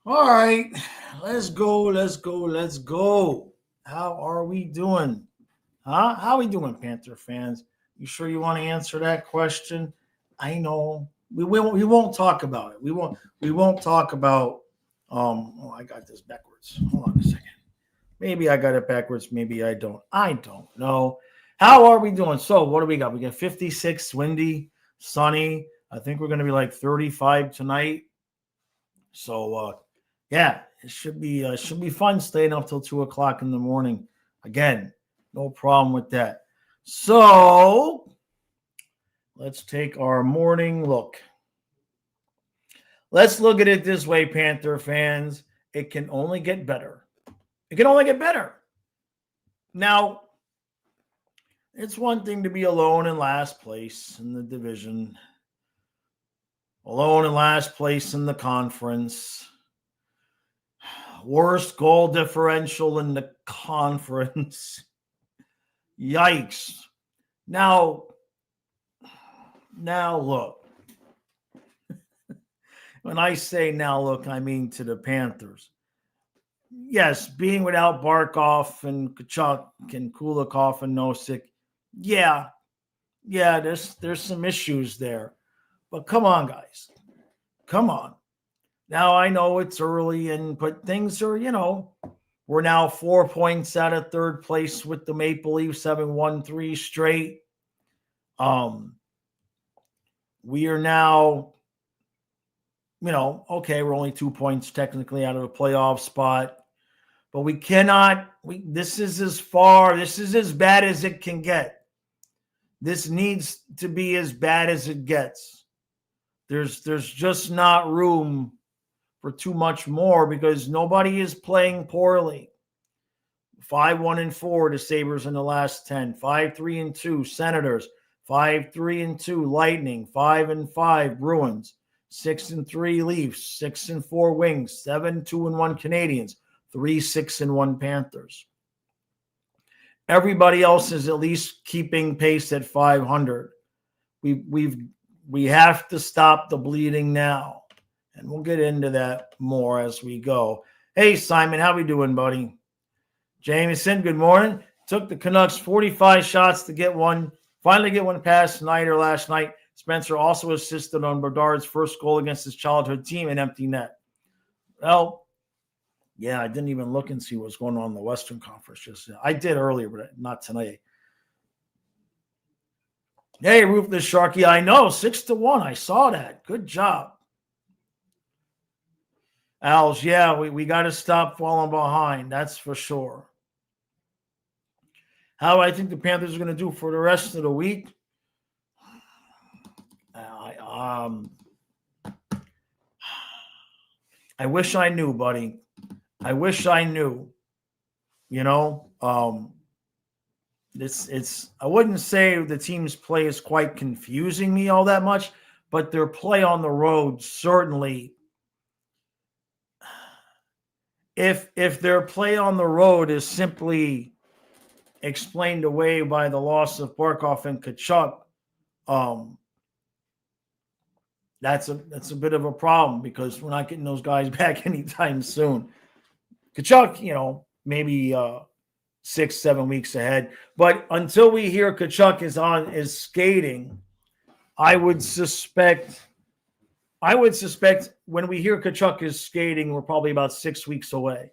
All right, let's go, let's go, let's go. How are we doing? Huh? How we doing, Panther fans? You sure you want to answer that question? I know we won't talk about it. We won't talk about oh, I got this backwards. Hold on a second. Maybe I got it backwards, maybe I don't. I don't know. How are we doing? So, what do we got? We got 56, windy, sunny. I think we're going to be like 35 tonight. So yeah, it should be fun staying up till 2 o'clock in the morning. Again, no problem with that. So let's take our morning look. Let's look at it this way, Panther fans. It can only get better. It can only get better. Now, it's one thing to be alone in last place in the division, alone in last place in the conference, worst goal differential in the conference. Yikes. Now, look. When I say now look, I mean to the Panthers. Yes, being without Barkov and Kachuk and Kulikov and Nosek, yeah, there's some issues there. But come on, guys. Come on. Now I know it's early but things are, we're now 4 points out of third place with the Maple Leafs having won 3 straight. We are now, okay, we're only 2 points technically out of a playoff spot, but we cannot. This is as bad as it can get. This needs to be as bad as it gets. There's just not room for too much more because nobody is playing poorly. 5-1-4 the Sabres in the last 10. 5-3-2 Senators. 5-3-2 Lightning. 5-5 Bruins. 6-3 Leafs. 6-4 Wings. 7-2-1 Canadians. 3-6-1 Panthers. Everybody else is at least keeping pace at 500. We have to stop the bleeding now. And we'll get into that more as we go. Hey, Simon, how we doing, buddy? Jameson, good morning. Took the Canucks 45 shots to finally get one past Snyder last night. Spencer also assisted on Bedard's first goal against his childhood team, an empty net. Well, yeah, I didn't even look and see what's going on in the Western Conference. I did earlier, but not tonight. Hey, Ruthless Sharky, I know, 6-1. I saw that. Good job. Als, yeah, we got to stop falling behind. That's for sure. How I think the Panthers are going to do for the rest of the week? I wish I knew, buddy. I wish I knew. It's I wouldn't say the team's play is quite confusing me all that much, but their play on the road certainly. If their play on the road is simply explained away by the loss of Barkov and Kachuk, that's a bit of a problem because we're not getting those guys back anytime soon. Kachuk, maybe 6-7 weeks ahead, but until we hear Kachuk is skating, I would suspect when we hear Kachuk is skating, we're probably about 6 weeks away.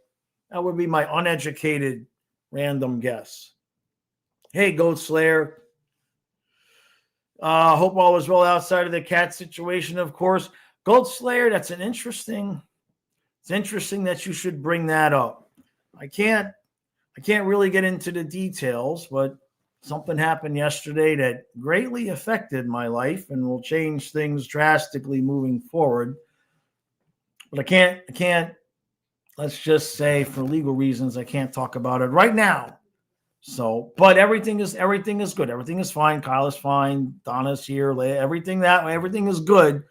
That would be my uneducated random guess. Hey, Goat Slayer. Hope all is well outside of the cat situation, of course. Goat Slayer, it's interesting that you should bring that up. I can't really get into the details, but something happened yesterday that greatly affected my life and will change things drastically moving forward. But I can't, let's just say for legal reasons, I can't talk about it right now. So, but everything is good. Everything is fine. Kyle is fine. Donna's here. Everything is good.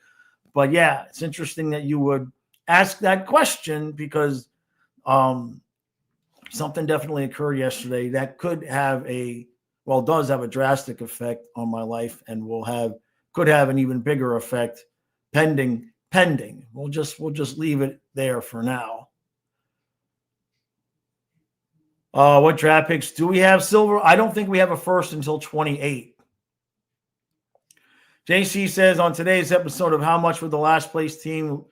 But yeah, it's interesting that you would ask that question because something definitely occurred yesterday that could have does have a drastic effect on my life and could have an even bigger effect pending pending. We'll just leave it there for now. What draft picks do we have, Silver? I don't think we have a first until 28. JC says on today's episode of how much would the last place team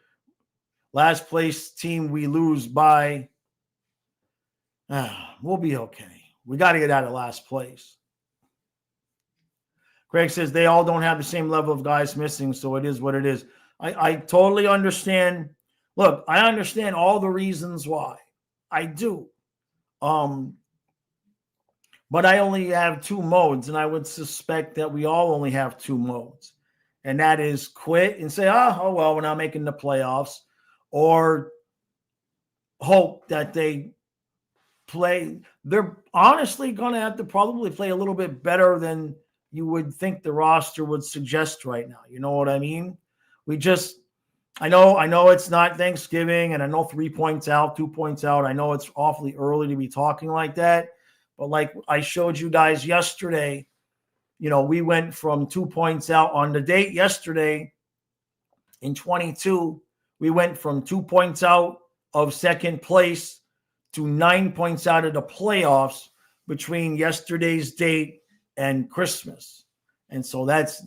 we lose by? We'll be okay. We got to get out of last place. Craig says they all don't have the same level of guys missing, so it is what it is. I totally understand. Look, I understand all the reasons why. I do. But I only have two modes, and I would suspect that we all only have two modes. And that is quit and say, oh well, we're not making the playoffs, or hope that they play. They're honestly going to have to probably play a little bit better than you would think the roster would suggest right now. You know what I mean? I know it's not Thanksgiving, and I know 3 points out, 2 points out. I know it's awfully early to be talking like that. But like I showed you guys yesterday, we went from 2 points out on the date yesterday in 22. We went from 2 points out of second place to 9 points out of the playoffs between yesterday's date and Christmas. And so that's,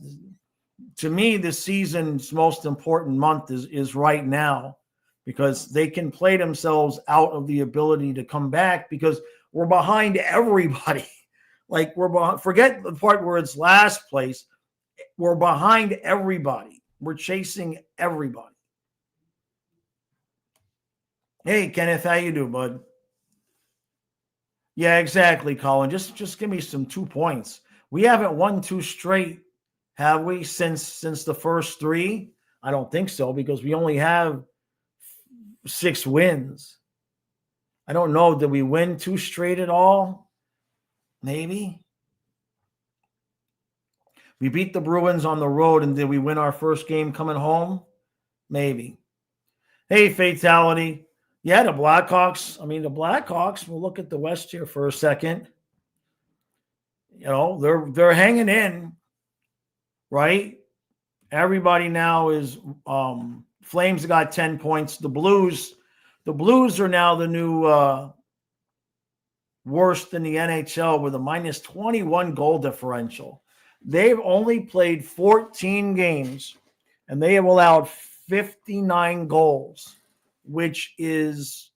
to me, the season's most important month is right now, because they can play themselves out of the ability to come back, because we're behind everybody. Like forget the part where it's last place. We're behind everybody. We're chasing everybody. Hey, Kenneth, how you doing, bud? Yeah, exactly, Colin. Just give me some 2 points. We haven't won 2 straight, have we, since the first 3? I don't think so, because we only have 6 wins. I don't know. Did we win 2 straight at all? Maybe. We beat the Bruins on the road, and did we win our first game coming home? Maybe. Hey, Fatality. Yeah, the Blackhawks. We'll look at the West here for a second. They're hanging in, right? Everybody now is Flames got 10 points. The Blues are now the new worst in the NHL with a minus 21 goal differential. They've only played 14 games, and they have allowed 59 goals, which is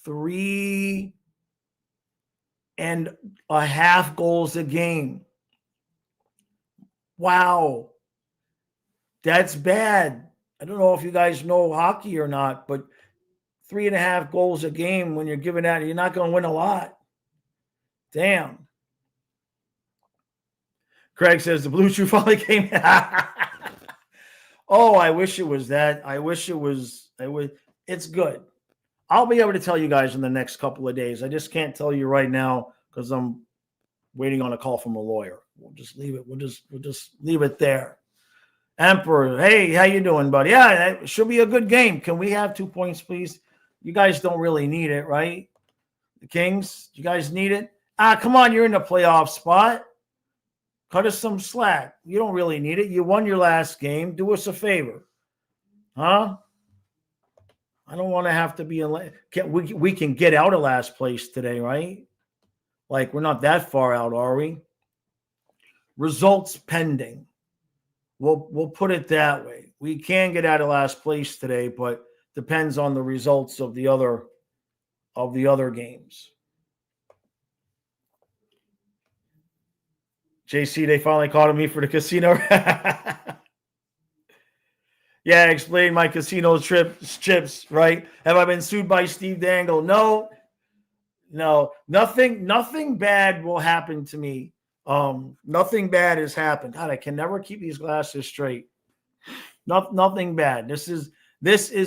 3.5 goals a game. Wow. That's bad. I don't know if you guys know hockey or not, but 3.5 goals a game when you're giving out, you're not going to win a lot. Damn. Craig says the Blue Chew finally came. Oh, I wish it was that. It's good. I'll be able to tell you guys in the next couple of days. I just can't tell you right now because I'm waiting on a call from a lawyer. We'll just leave it. We'll just leave it there. Emperor, hey, how you doing, buddy? Yeah, it should be a good game. Can we have 2 points, please? You guys don't really need it, right? The Kings, you guys need it? Come on, you're in the playoff spot. Cut us some slack. You don't really need it. You won your last game. Do us a favor. Huh? I don't want to have to be in. We can get out of last place today, right? Like, we're not that far out, are we? Results pending. We'll put it that way. We can get out of last place today, but depends on the results of the other games. JC, they finally called me for the casino. Yeah, explain my casino chips, right? Have I been sued by Steve Dangle? No, nothing bad will happen to me. Nothing bad has happened. God, I can never keep these glasses straight. Nothing bad. This is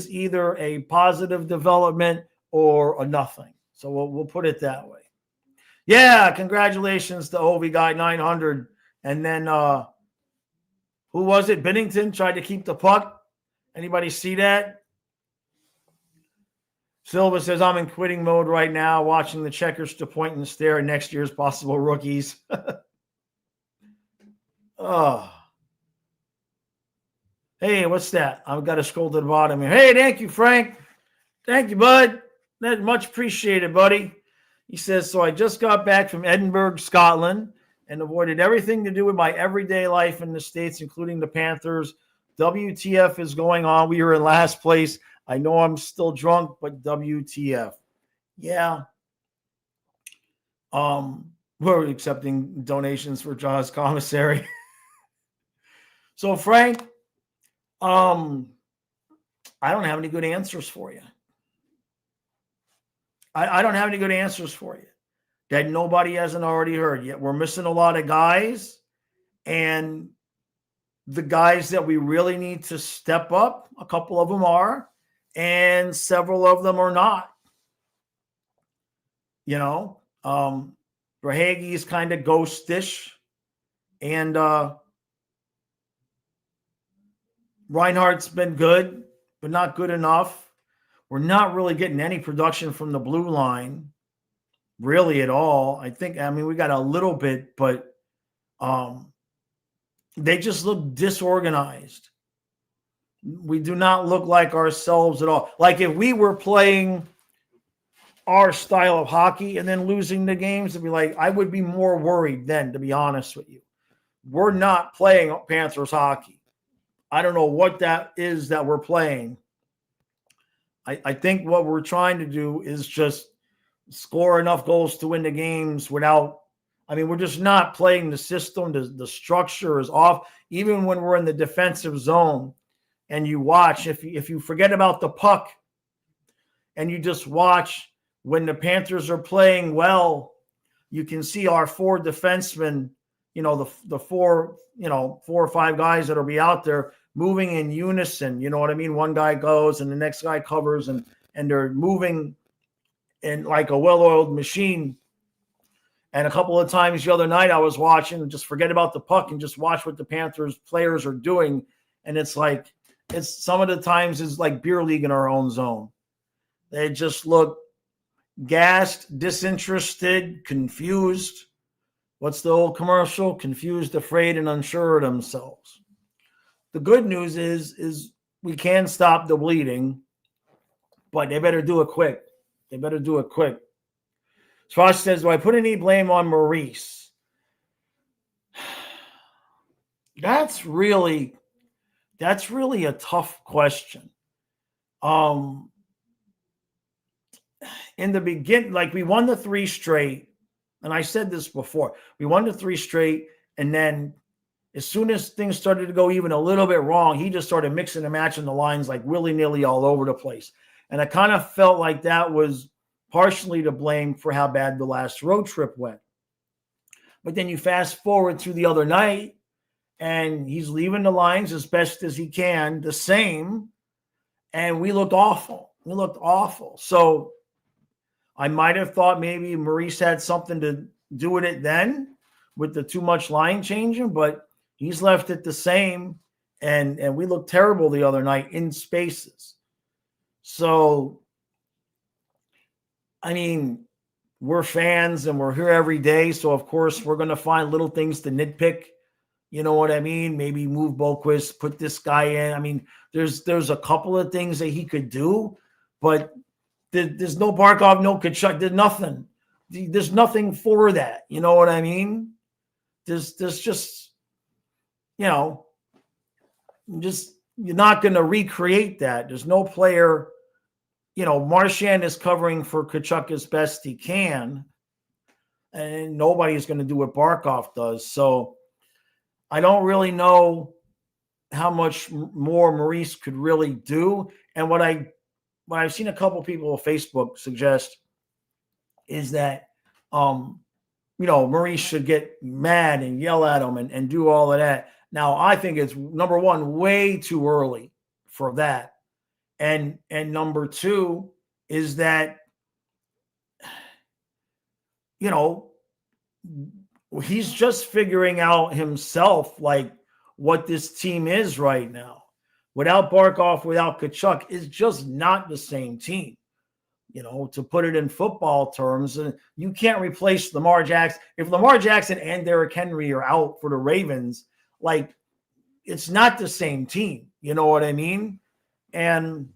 either a positive development or a nothing. So we'll put it that way. Yeah, congratulations to Ovi guy 900. And then who was it? Bennington tried to keep the puck. Anybody see that? Silva says, I'm in quitting mode right now, watching the checkers to point and stare at next year's possible rookies. Oh. Hey, what's that? I've got to scroll to the bottom here. Hey, thank you, Frank. Thank you, bud. That's much appreciated, buddy. He says, so I just got back from Edinburgh, Scotland, and avoided everything to do with my everyday life in the States, including the Panthers. WTF is going on. We were in last place. I know I'm still drunk, but WTF. Yeah. We're accepting donations for Jaws commissary. So, Frank, I don't have any good answers for you. I don't have any good answers for you that nobody hasn't already heard yet. We're missing a lot of guys, and the guys that we really need to step up, a couple of them are, and several of them are not. You know, Verhaeghe is kind of ghostish, and Reinhardt's been good, but not good enough. We're not really getting any production from the blue line, really at all. I mean, we got a little bit, but they just look disorganized. We do not look like ourselves at all. Like if we were playing our style of hockey and then losing the games, it'd be like, I would be more worried then, to be honest with you. We're not playing Panthers hockey. I don't know what that is that we're playing. I think what we're trying to do is just score enough goals to win the games without, I mean, we're just not playing the system. The structure is off. Even when we're in the defensive zone and you watch, if you forget about the puck and you just watch when the Panthers are playing well, you can see our four defensemen, the four or five guys that'll be out there moving in unison. You know what I mean? One guy goes and the next guy covers, and they're moving in like a well-oiled machine. And a couple of times the other night I was watching, just forget about the puck and just watch what the Panthers players are doing. And it's some of the times it's like beer league in our own zone. They just look gassed, disinterested, confused. What's the old commercial? Confused, afraid, and unsure of themselves. The good news is we can stop the bleeding, but they better do it quick. They better do it quick. Frost says, do I put any blame on Maurice? That's really a tough question. In the beginning, like we won the 3 straight, and I said this before, we won the 3 straight, and then as soon as things started to go even a little bit wrong, he just started mixing and matching the lines like willy-nilly all over the place. And I kind of felt like that was partially to blame for how bad the last road trip went. But then you fast forward through the other night, and he's leaving the lines as best as he can, the same, and we looked awful. We looked awful. So I might have thought maybe Maurice had something to do with it then, with the too much line changing, but he's left it the same, and we looked terrible the other night in spaces. So, I mean, we're fans and we're here every day, so of course we're going to find little things to nitpick. You know what I mean? Maybe move Boquist, put this guy in. I mean, there's a couple of things that he could do, but there's no Barkov, no Tkachuk, there's nothing. There's nothing for that. You know what I mean? There's just, you're not going to recreate that. There's no player, Marchand is covering for Tkachuk as best he can, and nobody's going to do what Barkov does. So I don't really know how much more Maurice could really do. And what I've seen a couple people on Facebook suggest is that, Maurice should get mad and yell at him and do all of that. Now, I think it's, number one, way too early for that. And number two is that, he's just figuring out himself, like, what this team is right now. Without Barkov, without Tkachuk, is just not the same team. To put it in football terms, you can't replace Lamar Jackson. If Lamar Jackson and Derrick Henry are out for the Ravens, like, it's not the same team. You know what I mean? And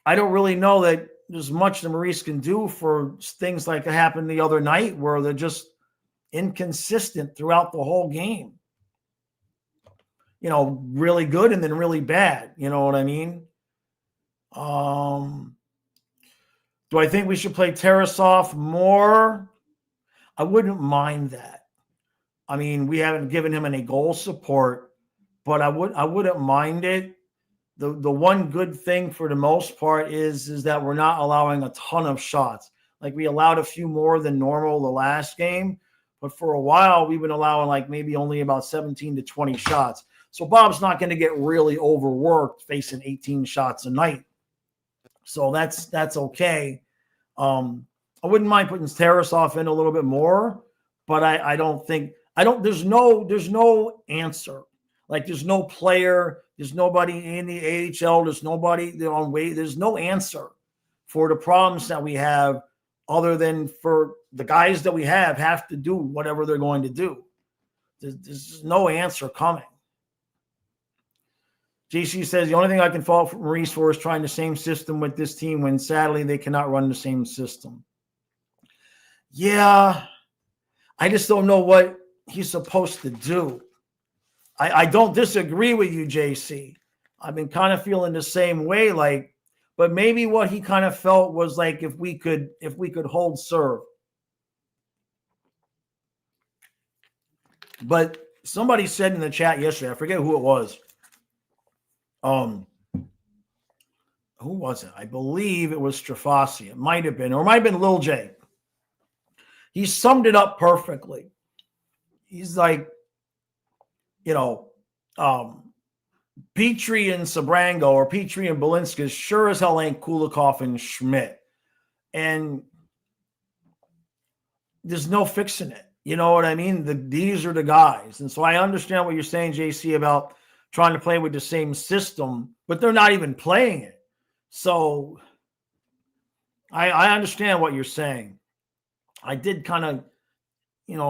I don't really know that there's much that Maurice can do for things like that happened the other night where they're just inconsistent throughout the whole game. Really good and then really bad. You know what I mean? Do I think we should play Tarasov more? I wouldn't mind that. I mean, we haven't given him any goal support, but I wouldn't mind it. The one good thing for the most part is that we're not allowing a ton of shots. Like we allowed a few more than normal the last game, but for a while we've been allowing like maybe only about 17 to 20 shots. So Bob's not going to get really overworked facing 18 shots a night. So that's okay. I wouldn't mind putting Tarasov in a little bit more, but there's no answer. Like there's no player, there's nobody in the AHL, there's nobody on way, there's no answer for the problems that we have other than for the guys that we have to do whatever they're going to do. There's no answer coming. JC says, the only thing I can fault for Maurice for is trying the same system with this team when sadly they cannot run the same system. Yeah, I just don't know what he's supposed to do. I don't disagree with you, JC. I've been kind of feeling the same way, but maybe what he kind of felt was like if we could hold serve. But somebody said in the chat yesterday, I forget who it was. Who was it? I believe it was Strafasi. It might have been, or it might have been Lil J. He summed it up perfectly. He's like, Petrie and Sabrango or Petrie and Belinskas sure as hell ain't Kulikov and Schmidt. And there's no fixing it. You know what I mean? These are the guys. And so I understand what you're saying, JC, about trying to play with the same system, but they're not even playing it. So I understand what you're saying. I did kind of,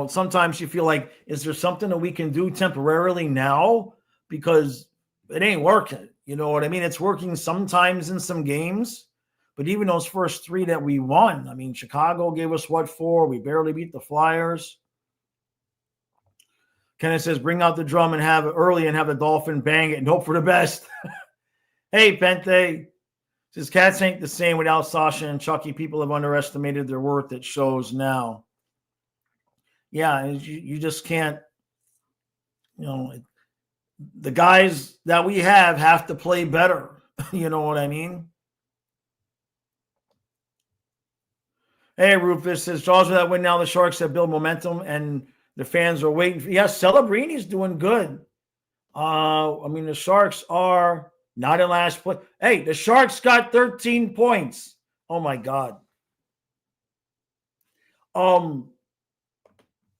sometimes you feel like, is there something that we can do temporarily now? Because it ain't working. You know what I mean? It's working sometimes in some games, but even those first three that we won, I mean, Chicago gave us 4? We barely beat the Flyers. Kenneth says, bring out the drum and have it early and have the Dolphin bang it and hope for the best. Hey, Pente. Says, Cats ain't the same without Sasha and Chucky. People have underestimated their worth. It shows now. Yeah, you just can't, the guys that we have to play better. You know what I mean? Hey, Rufus says, Jaws with that win now. The Sharks have built momentum and the fans are waiting. Celebrini's doing good. The Sharks are not in last place. Hey, the Sharks got 13 points. Oh, my God.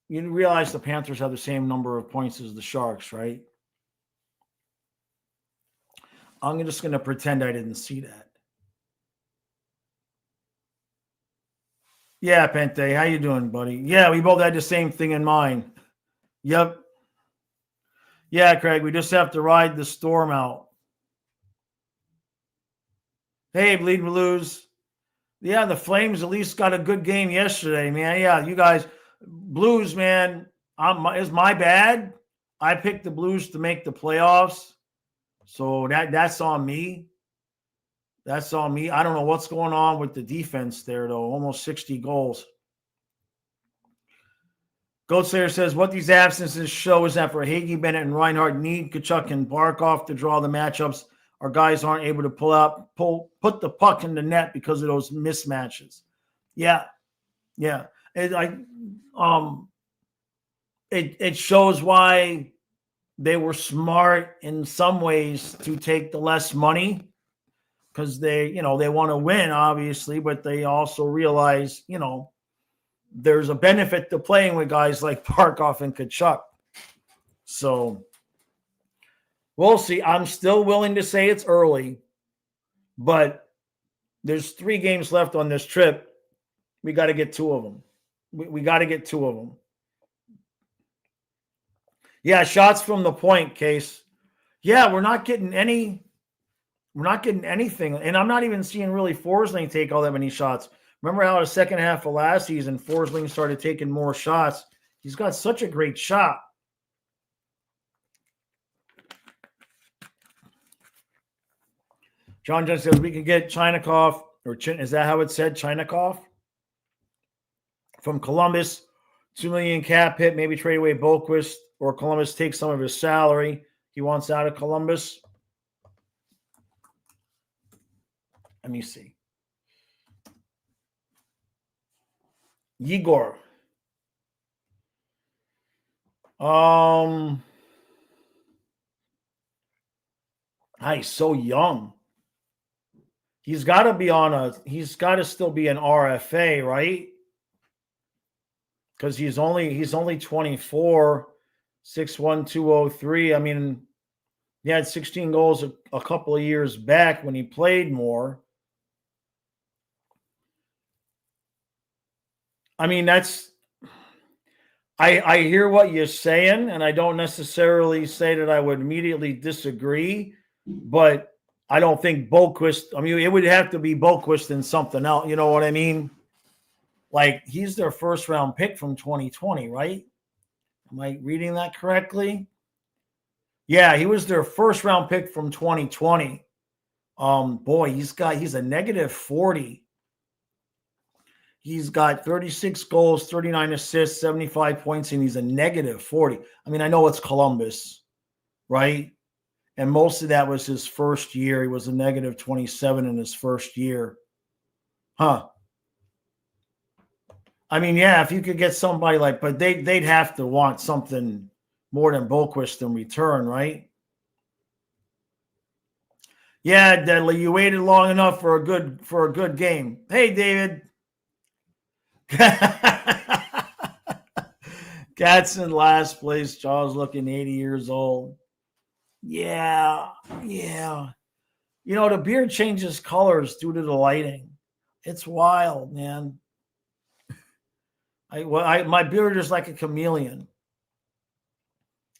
You realize the Panthers have the same number of points as the Sharks, right? I'm just going to pretend I didn't see that. Yeah, Pente, how you doing, buddy? Yeah, we both had the same thing in mind. Yep. Yeah, Craig, we just have to ride the storm out. Hey, Bleed Blues. Yeah, the Flames at least got a good game yesterday, man. Yeah, you guys, Blues, man, it's my bad. I picked the Blues to make the playoffs, so that's on me. That's on me. I don't know what's going on with the defense there, though. Almost 60 goals. Goldslayer says, what these absences show is that for Hagee, Bennett, and Reinhart need Kachuk and Barkov to draw the matchups. Our guys aren't able to put the puck in the net because of those mismatches. Yeah. It shows why they were smart in some ways to take the less money because they want to win, obviously, but they also realize, there's a benefit to playing with guys like Barkov and Kachuk. So we'll see. I'm still willing to say it's early, but there's 3 games left on this trip. We got to get 2 of them. We got to get 2 of them. Yeah, shots from the point, Case. Yeah, we're not getting anything. And I'm not even seeing really Forsling take all that many shots. Remember how the second half of last season, Forsling started taking more shots. He's got such a great shot. John just says we could get Chinakhov, is that how it said, Chinakhov? From Columbus, $2 million cap hit, maybe trade away Boquist, or Columbus takes some of his salary. He wants out of Columbus. Let me see. Igor. He's so young. He's got to still be an RFA, right? Because he's only 24, 6'1", 203. I mean, he had 16 goals a couple of years back when he played more. I mean, I hear what you're saying, and I don't necessarily say that I would immediately disagree, but I don't think Boquist, I mean, it would have to be Boquist and something else. You know what I mean? Like, he's their first round pick from 2020, right? Am I reading that correctly? Yeah, he was their first round pick from 2020. Boy, he's a negative 40. He's got 36 goals, 39 assists, 75 points, and he's a negative 40. I mean, I know it's Columbus, right? And most of that was his first year. He was a negative 27 in his first year. Huh. I mean, yeah, if you could get somebody like, but they'd have to want something more than Boquist in return, right? Yeah, Deadly, you waited long enough for a good game. Hey, David. Cat's in last place. Charles looking 80 years old. Yeah. You know, the beard changes colors due to the lighting. It's wild, man. My beard is like a chameleon.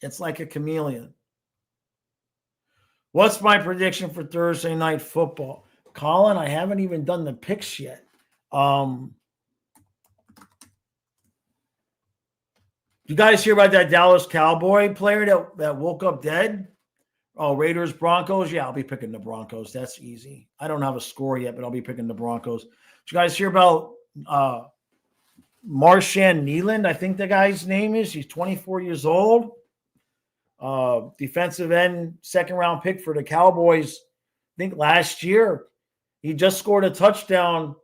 It's like a chameleon. What's my prediction for Thursday night football? Colin, I haven't even done the picks yet. You guys hear about that Dallas Cowboy player that woke up dead? Oh, Raiders, Broncos? Yeah, I'll be picking the Broncos. That's easy. I don't have a score yet, but I'll be picking the Broncos. Did you guys hear about Marshawn Nealand? I think the guy's name is. He's 24 years old. Defensive end, second-round pick for the Cowboys, I think last year. He just scored a touchdown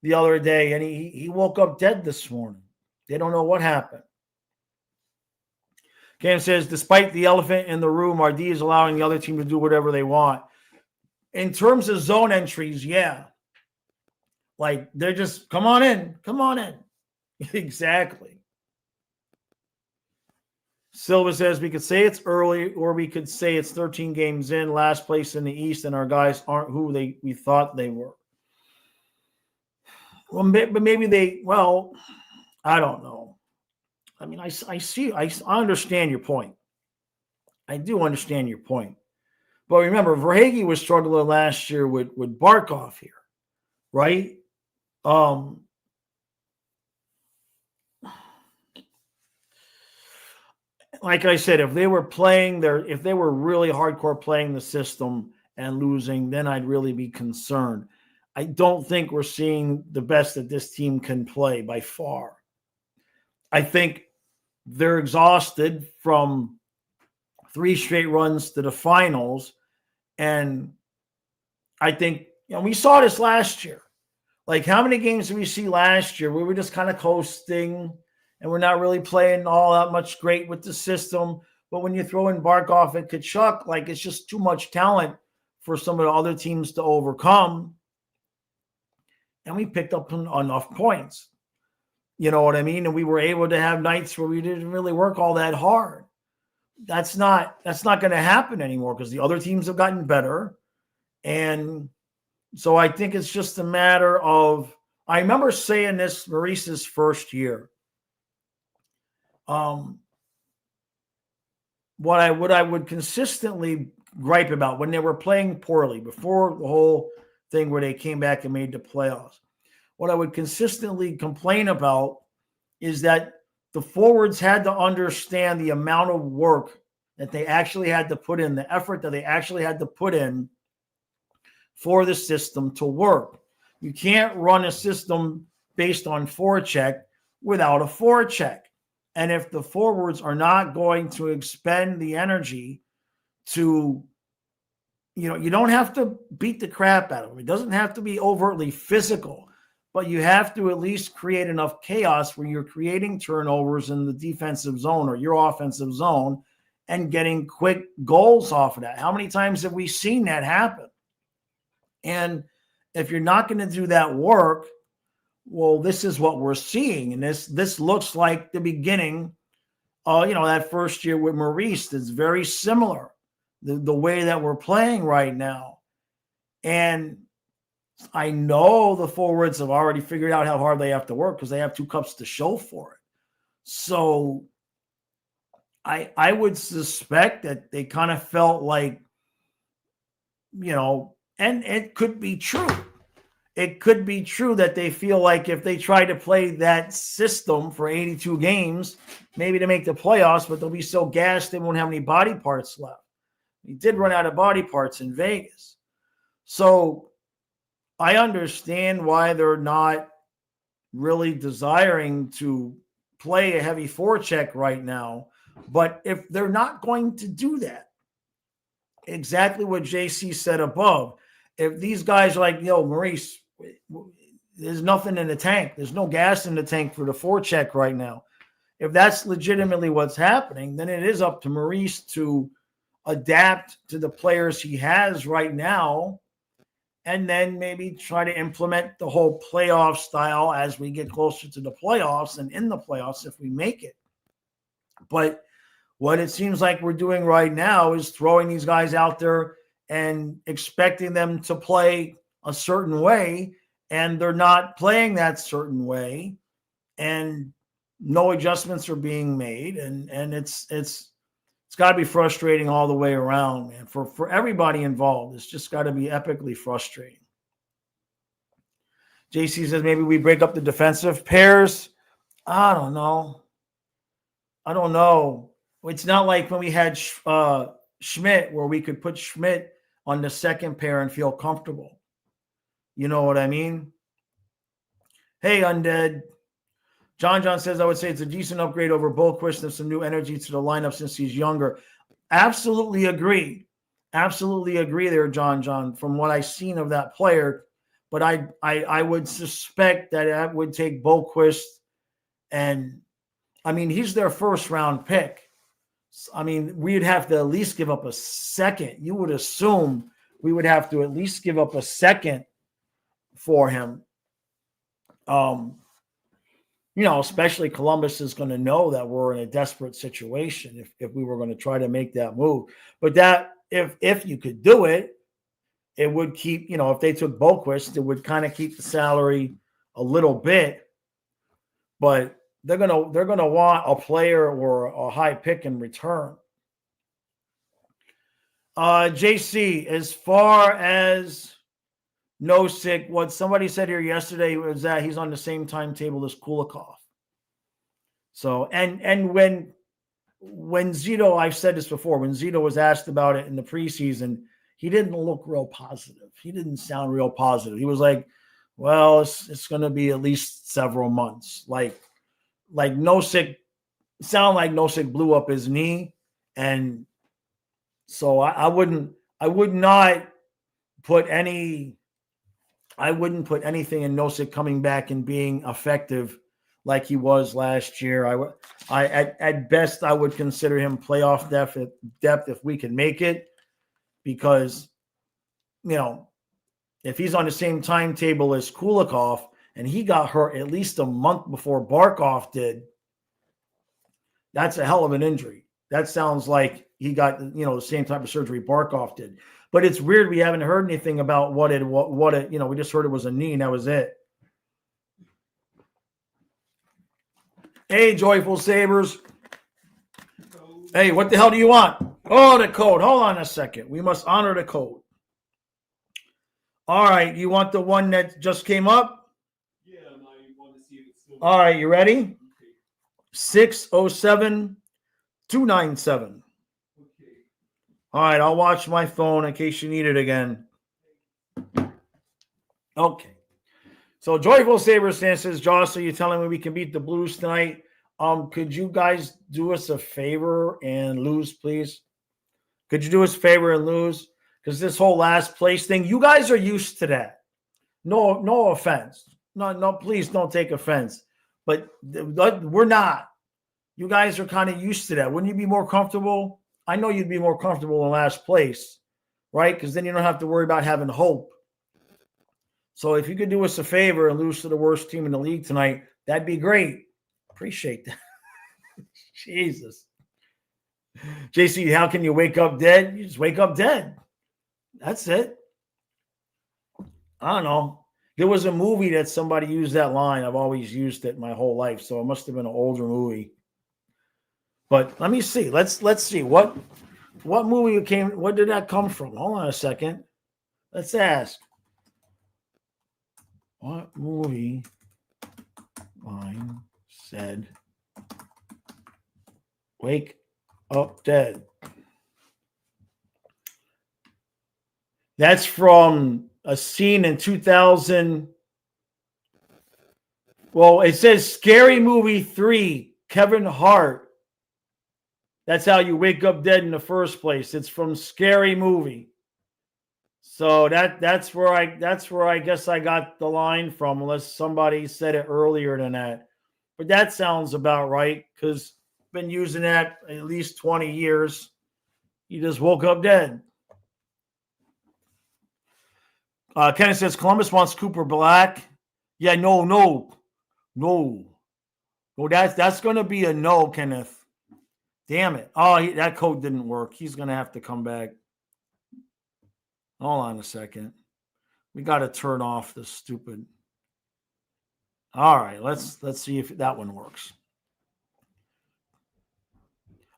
the other day, and he woke up dead this morning. They don't know what happened. Cam says, despite the elephant in the room, RD is allowing the other team to do whatever they want. In terms of zone entries, yeah. Like, they're just, come on in. Exactly. Silva says, we could say it's early, or we could say it's 13 games in, last place in the East, and our guys aren't who we thought they were. Well, but maybe I don't know. I mean, I understand your point. I do understand your point. But remember, Verhaeghe was struggling last year with Barkov here, right? Like I said, if they were really hardcore playing the system and losing, then I'd really be concerned. I don't think we're seeing the best that this team can play by far. I think they're exhausted from 3 straight runs to the finals. And I think, we saw this last year. Like, how many games did we see last year? We were just kind of coasting and we're not really playing all that much great with the system. But when you throw in Barkov and Tkachuk, like, it's just too much talent for some of the other teams to overcome. And we picked up enough points. You know what I mean? And we were able to have nights where we didn't really work all that hard. That's not going to happen anymore because the other teams have gotten better. And so I think it's just a matter of, I remember saying this Maurice's first year. what I would consistently gripe about when they were playing poorly before the whole thing where they came back and made the playoffs. What I would consistently complain about is that the forwards had to understand the amount of work that they actually had to put in, the effort that they actually had to put in for the system to work. You can't run a system based on forecheck without a forecheck. And if the forwards are not going to expend the energy to, you don't have to beat the crap out of them. It doesn't have to be overtly physical, but you have to at least create enough chaos where you're creating turnovers in the defensive zone or your offensive zone and getting quick goals off of that. How many times have we seen that happen? And if you're not going to do that work, well, this is what we're seeing. And this looks like the beginning, that first year with Maurice is very similar, the way that we're playing right now. And I know the forwards have already figured out how hard they have to work because they have 2 cups to show for it. So I would suspect that they kind of felt like, and it could be true. It could be true that they feel like if they try to play that system for 82 games, maybe to make the playoffs, but they'll be so gassed they won't have any body parts left. He did run out of body parts in Vegas. So I understand why they're not really desiring to play a heavy forecheck right now. But if they're not going to do that, exactly what JC said above, if these guys are like, Maurice, there's nothing in the tank. There's no gas in the tank for the forecheck right now. If that's legitimately what's happening, then it is up to Maurice to adapt to the players he has right now and then maybe try to implement the whole playoff style as we get closer to the playoffs and in the playoffs if we make it. But what it seems like we're doing right now is throwing these guys out there and expecting them to play a certain way, and they're not playing that certain way, and no adjustments are being made, and it's got to be frustrating all the way around, man. For everybody involved, it's just got to be epically frustrating. JC says maybe we break up the defensive pairs. I don't know. It's not like when we had Schmidt where we could put Schmidt on the second pair and feel comfortable. You know what I mean? Hey, Undead. John says, I would say it's a decent upgrade over Bohlquist and some new energy to the lineup since he's younger. Absolutely agree. Absolutely agree there, John, from what I've seen of that player. But I would suspect that it would take Bohlquist, and he's their first round pick. We'd have to at least give up a second. You would assume we would have to at least give up a second for him. Especially Columbus is going to know that we're in a desperate situation if we were going to try to make that move. But that if you could do it, it would keep, if they took Bohlquist, it would kind of keep the salary a little bit. But they're gonna want a player or a high pick in return. JC, as far as Nosek, what somebody said here yesterday was that he's on the same timetable as Kulikov. So and when Zito, I've said this before, when Zito was asked about it in the preseason, he didn't look real positive. He didn't sound real positive. He was like, well, it's going to be at least several months. Like Nosek, sound like Nosek blew up his knee. And so I wouldn't put anything in Nosek coming back and being effective like he was last year. At best, I would consider him playoff depth if we can make it, because, if he's on the same timetable as Kulikov and he got hurt at least a month before Barkov did, that's a hell of an injury. That sounds like he got, the same type of surgery Barkov did. But it's weird we haven't heard anything about what it, we just heard it was a knee and that was it. Hey, Joyful Sabres. Hey, what the hell do you want? Oh, the code. Hold on a second. We must honor the code. All right. You want the one that just came up? Yeah, I want to see if it's still. All right. You ready? Okay. 607 297. Okay. All right. I'll watch my phone in case you need it again. Okay. So Joyful Saber says, Josh, are you telling me we can beat the Blues tonight? Could you guys do us a favor and lose, please? Could you do us a favor and lose? Because this whole last place thing, you guys are used to that. No offense. No, please don't take offense. But we're not. You guys are kind of used to that. Wouldn't you be more comfortable? I know you'd be more comfortable in last place, right? Because then you don't have to worry about having hope. So if you could do us a favor and lose to the worst team in the league tonight, that'd be great. Appreciate that. Jesus. JC, how can you wake up dead? You just wake up dead. That's it. I don't know. There was a movie that somebody used that line. I've always used it my whole life, so it must have been an older movie. But let me see. Let's see. What movie came? What did that come from? Hold on a second. Let's ask. What movie line said wake up dead? That's from a scene in 2000. Well, it says Scary Movie 3, Kevin Hart. That's how you wake up dead in the first place. It's from Scary Movie. So that's where I guess I got the line from, unless somebody said it earlier than that. But that sounds about right, because I've been using that at least 20 years. You just woke up dead. Kenneth says Columbus wants Cooper Black. Yeah, no. That's going to be a no, Kenneth. Damn it. Oh, that code didn't work. He's going to have to come back. Hold on a second. We got to turn off the stupid. All right, let's see if that one works.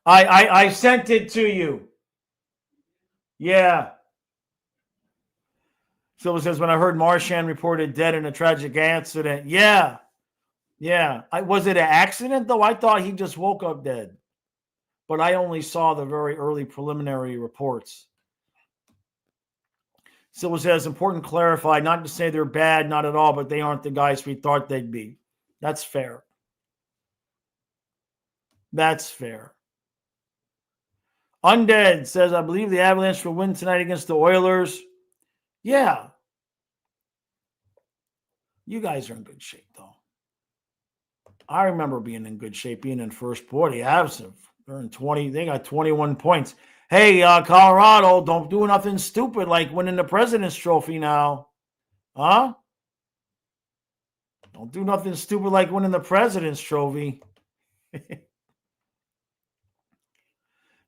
I sent it to you. Yeah. Silver says, when I heard Marchand reported dead in a tragic accident. Yeah. Was it an accident, though? I thought he just woke up dead. But I only saw the very early preliminary reports. Silver says, important to clarify, not to say they're bad, not at all, but they aren't the guys we thought they'd be. That's fair. That's fair. Undead says, I believe the Avalanche will win tonight against the Oilers. Yeah. You guys are in good shape, though. I remember being in good shape, being in first. Boy, the Avs they're in 20. They got 21 points. Hey, Colorado, don't do nothing stupid like winning the President's Trophy now. Huh? Don't do nothing stupid like winning the President's Trophy.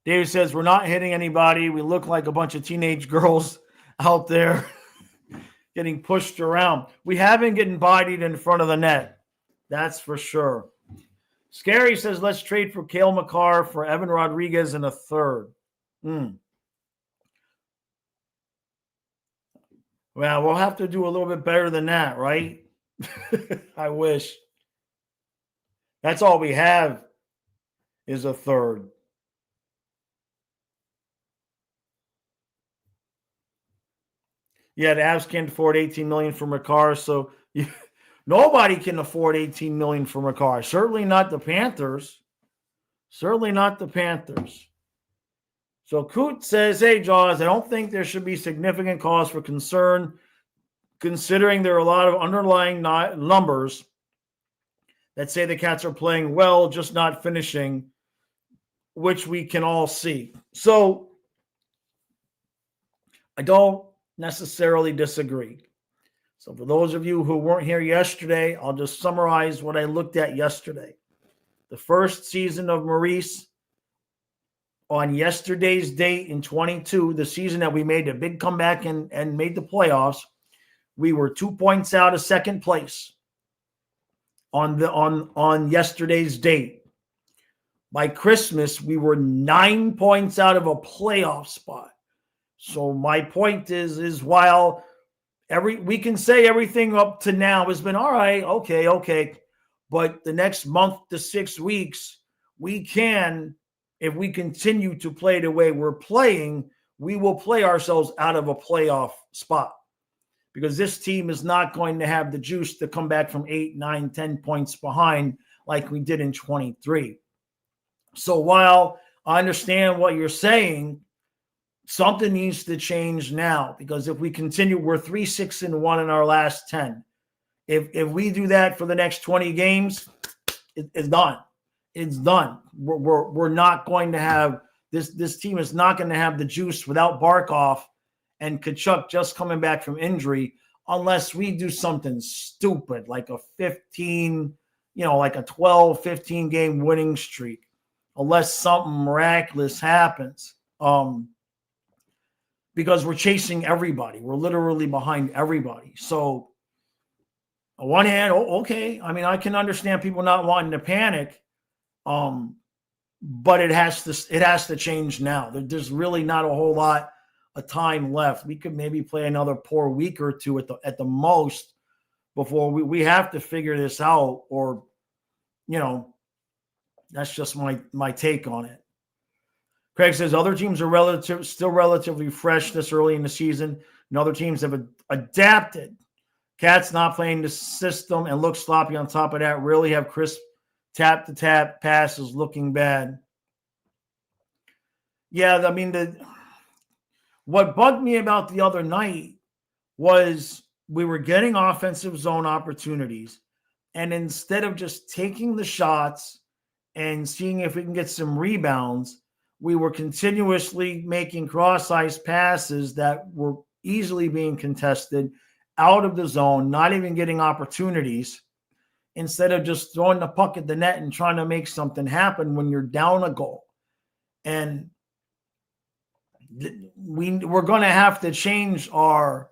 David says, we're not hitting anybody. We look like a bunch of teenage girls out there getting pushed around. We have been getting bodied in front of the net. That's for sure. Scary says, let's trade for Cale Makar for Evan Rodriguez in a third. Well, we'll have to do a little bit better than that, right? I wish. That's all we have is a third. Yeah, the Avs can't afford $18 million for Makar, so nobody can afford $18 million for Makar. Certainly not the Panthers. Certainly not the Panthers. So Coot says, hey, Jaws, I don't think there should be significant cause for concern, considering there are a lot of underlying numbers that say the Cats are playing well, just not finishing, which we can all see. So I don't necessarily disagree. So for those of you who weren't here yesterday, I'll just summarize what I looked at yesterday. The first season of Maurice, on yesterday's date in 22, the season that we made a big comeback and made the playoffs, we were 2 points out of second place on yesterday's date. By Christmas, we were 9 points out of a playoff spot. So my point is while we can say everything up to now has been all right, okay. But the next month to 6 weeks, we can, if we continue to play the way we're playing, we will play ourselves out of a playoff spot. Because this team is not going to have the juice to come back from 8, 9, 10 points behind like we did in 23. So while I understand what you're saying, something needs to change now, because if we continue, we're 3-6-1 in our last 10. If we do that for the next 20 games, it's done. It's done. We're not going to have this team is not going to have the juice without Barkov and Tkachuk just coming back from injury, unless we do something stupid like a 15, like a 12, 15 game winning streak, unless something miraculous happens. Because we're chasing everybody. We're literally behind everybody. So on one hand, okay. I mean, I can understand people not wanting to panic. But it has to change now. There's really not a whole lot of time left. We could maybe play another poor week or two at the most before we have to figure this out, or that's just my take on it. Craig says other teams are still relatively fresh this early in the season, and other teams have adapted. Cats not playing the system and look sloppy on top of that. Really have crisp tap-to-tap passes looking bad. Yeah, I mean, what bugged me about the other night was we were getting offensive zone opportunities, and instead of just taking the shots and seeing if we can get some rebounds, we were continuously making cross-ice passes that were easily being contested out of the zone, not even getting opportunities, instead of just throwing the puck at the net and trying to make something happen when you're down a goal. And we're going to have to change our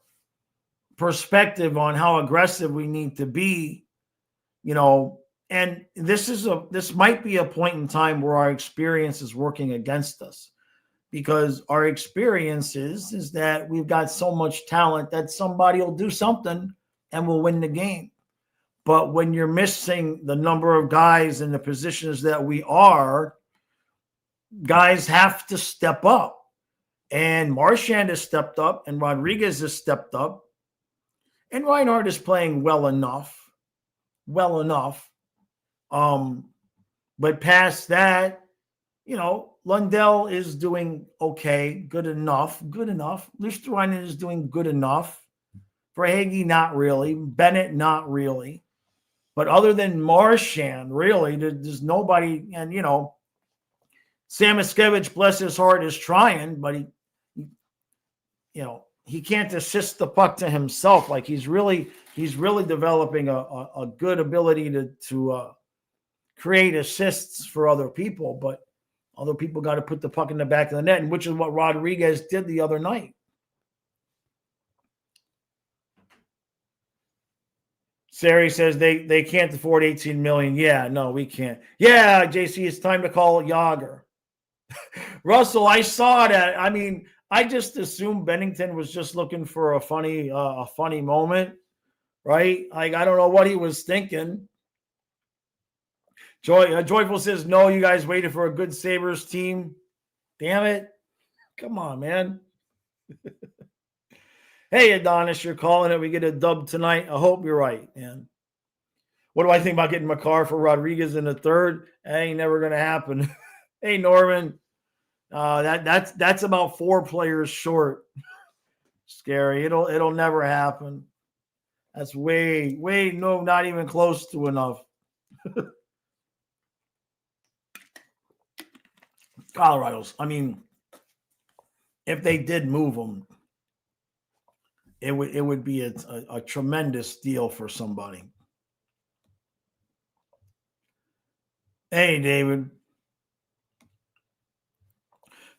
perspective on how aggressive we need to be, and this might be a point in time where our experience is working against us, because our experience is that we've got so much talent that somebody will do something and we'll win the game. But when you're missing the number of guys in the positions that we are, guys have to step up. And Marchand has stepped up, and Rodriguez has stepped up, and Reinhart is playing well enough. But past that, Lundell is doing okay, good enough. Luosterainen is doing good enough. Verhaeghe, not really. Bennett, not really. But other than Marchand, really, there's nobody. And, Samoskevich, bless his heart, is trying, but he can't assist the puck to himself. Like he's really developing a good ability to create assists for other people, but other people got to put the puck in the back of the net, and which is what Rodriguez did the other night. Sari says they can't afford $18 million. Yeah, no, we can't. Yeah, JC, it's time to call Yager. Russell, I saw that. I mean, I just assumed Bennington was just looking for a funny moment, right? Like, I don't know what he was thinking. Joyful says, no, you guys waited for a good Sabres team. Damn it. Come on, man. Hey, Adonis, you're calling it. We get a dub tonight. I hope you're right, man. What do I think about getting Makar for Rodriguez in the third? That ain't never going to happen. Hey, Norman. That's about 4 players short. Scary. It'll never happen. That's way, no, not even close to enough. Colorado's. I mean, if they did move them, it would be a tremendous deal for somebody. Hey, David.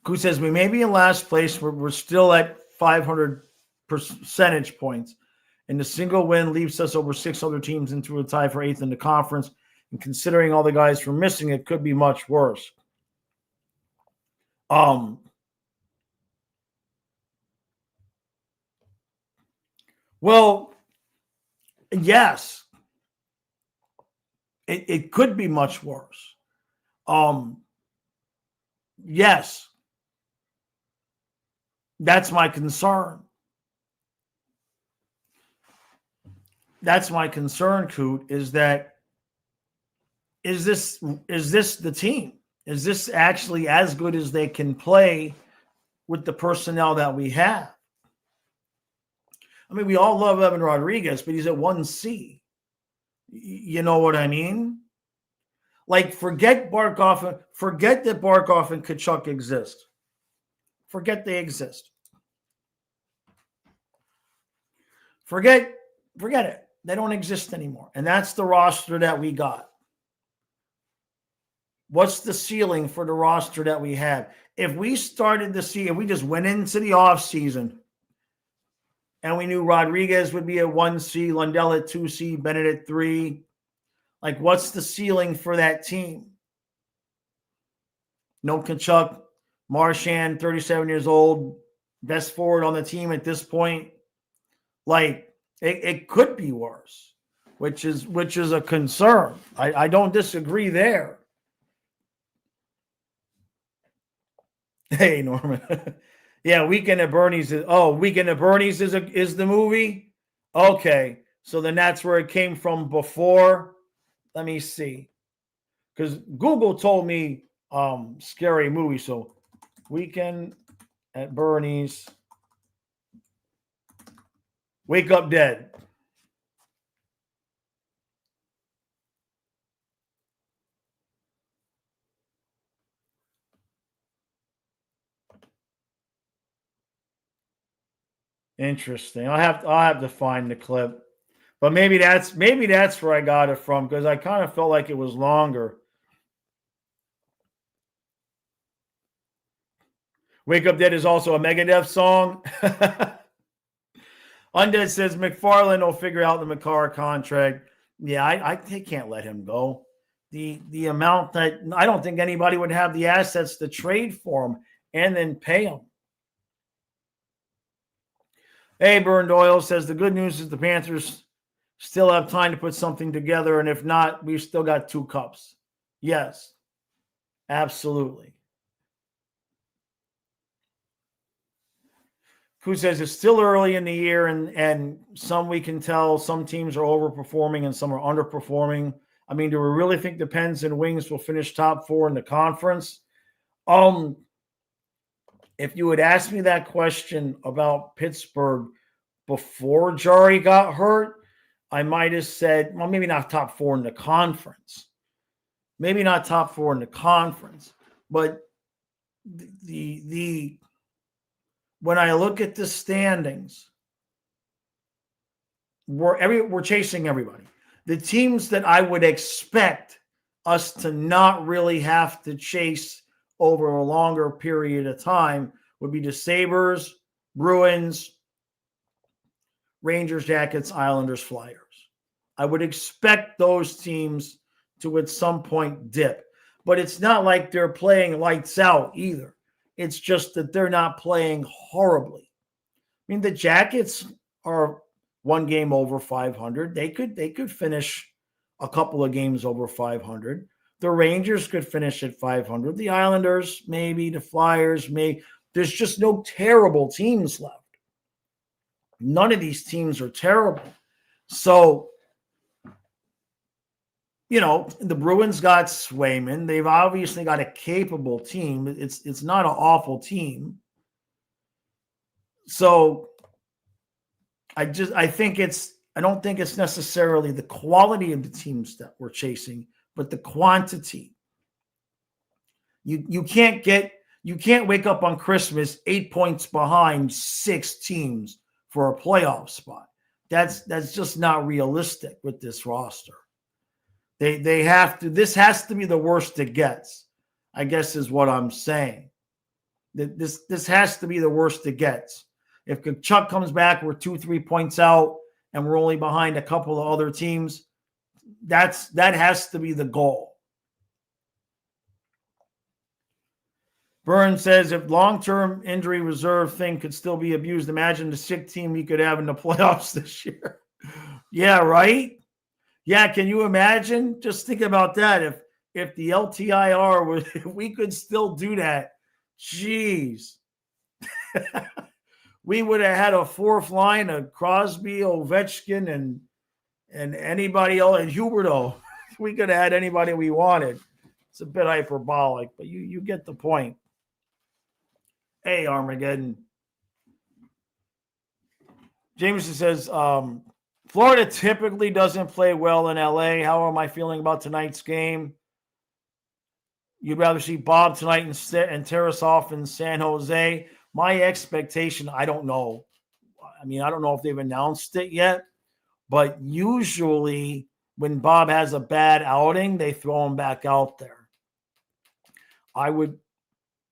Who says we may be in last place, we're still at 500 percentage points, and the single win leaves us over 6 other teams into a tie for 8th in the conference. And considering all the guys who are missing, it could be much worse. Well, yes, it could be much worse. Yes, that's my concern. That's my concern, Coot, is that is this the team? Is this actually as good as they can play with the personnel that we have? I mean, we all love Evan Rodriguez, but he's at 1C. You know what I mean? Like, forget Barkov. Forget that Barkov and Tkachuk exist. Forget they exist. Forget it. They don't exist anymore. And that's the roster that we got. What's the ceiling for the roster that we have? If we started to see, if we just went into the offseason and we knew Rodriguez would be at 1C, Lundell at 2C, Bennett at 3, like, what's the ceiling for that team? No Tkachuk, Marchand, 37 years old, best forward on the team at this point. Like, it could be worse, which is a concern. I don't disagree there. Hey, Norman. Yeah, Weekend at Bernie's. Weekend at Bernie's is the movie? Okay, so then that's where it came from before. Let me see. Because Google told me scary movie. So Weekend at Bernie's. Wake Up Dead. Interesting. I'll have to find the clip. But maybe that's where I got it from, because I kind of felt like it was longer. Wake Up Dead is also a Megadeth song. Undead says McFarland will figure out the McCarr contract. Yeah, they can't let him go. The amount that I don't think anybody would have the assets to trade for him and then pay him. Hey, Burned Oil says the good news is the Panthers still have time to put something together, and if not, we've still got 2 cups. Yes, absolutely. Who says it's still early in the year, and some we can tell some teams are overperforming and some are underperforming. I mean, do we really think the Pens and Wings will finish top 4 in the conference? If you had asked me that question about Pittsburgh before Jari got hurt, I might have said, well, maybe not top 4 in the conference. Maybe not top 4 in the conference. But when I look at the standings, we're chasing everybody. The teams that I would expect us to not really have to chase over a longer period of time would be the Sabres, Bruins, Rangers, Jackets, Islanders, Flyers. I would expect those teams to at some point dip. But it's not like they're playing lights out either. It's just that they're not playing horribly. I mean, the Jackets are 1 game over 500. They could finish a couple of games over 500. The Rangers could finish at 500. The Islanders, maybe. The Flyers, maybe. There's just no terrible teams left. None of these teams are terrible. So, the Bruins got Swayman. They've obviously got a capable team. It's not an awful team. So I don't think it's necessarily the quality of the teams that we're chasing, but the quantity. You can't wake up on Christmas 8 points behind 6 teams for a playoff spot. That's just not realistic with this roster. They have to. This has to be the worst it gets, I guess, is what I'm saying. This has to be the worst it gets. If Chuck comes back, we're 2-3 points out, and we're only behind a couple of other teams. that has to be the goal. Burns says if long-term injury reserve thing could still be abused, imagine the sick team we could have in the playoffs this year. Yeah, right? Yeah, can you imagine? Just think about that. If the LTIR was, if we could still do that, jeez. We would have had a fourth line of Crosby, Ovechkin, and anybody else, and Huberto. We could have had anybody we wanted. It's a bit hyperbolic, but you get the point. Hey, Armageddon. Jameson says, Florida typically doesn't play well in LA. How am I feeling about tonight's game? You'd rather see Bob tonight and Tarasov in San Jose. My expectation, I don't know. I mean, I don't know if they've announced it yet, but usually when Bob has a bad outing, they throw him back out there.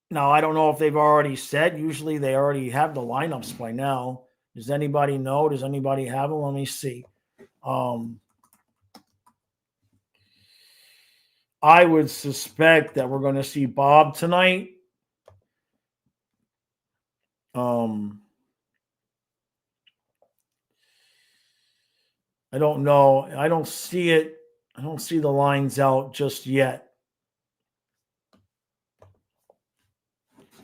Now, I don't know if they've already said. Usually they already have the lineups by now. Does anybody know? Does anybody have them? Let me see. I would suspect that we're going to see Bob tonight. I don't know. I don't see it. I don't see the lines out just yet.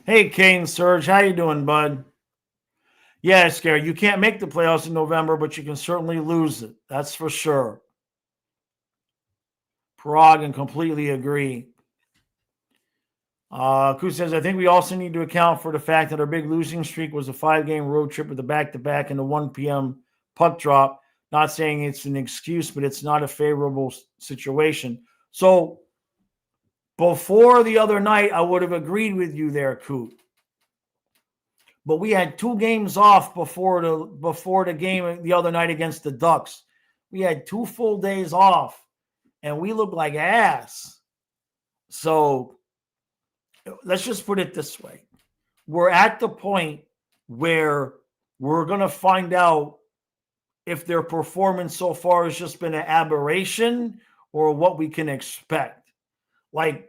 Hey, Kane Surge, how you doing, bud? Yeah, Scary. You can't make the playoffs in November, but you can certainly lose it. That's for sure. Parag and completely agree. Kuz says, I think we also need to account for the fact that our big losing streak was a 5-game road trip with a back-to-back and a 1 p.m. puck drop. Not saying it's an excuse, but it's not a favorable situation. So before the other night, I would have agreed with you there, Coot. But we had 2 games off before the game the other night against the Ducks. We had 2 full days off, and we looked like ass. So let's just put it this way. We're at the point where we're going to find out if their performance so far has just been an aberration or what we can expect. Like,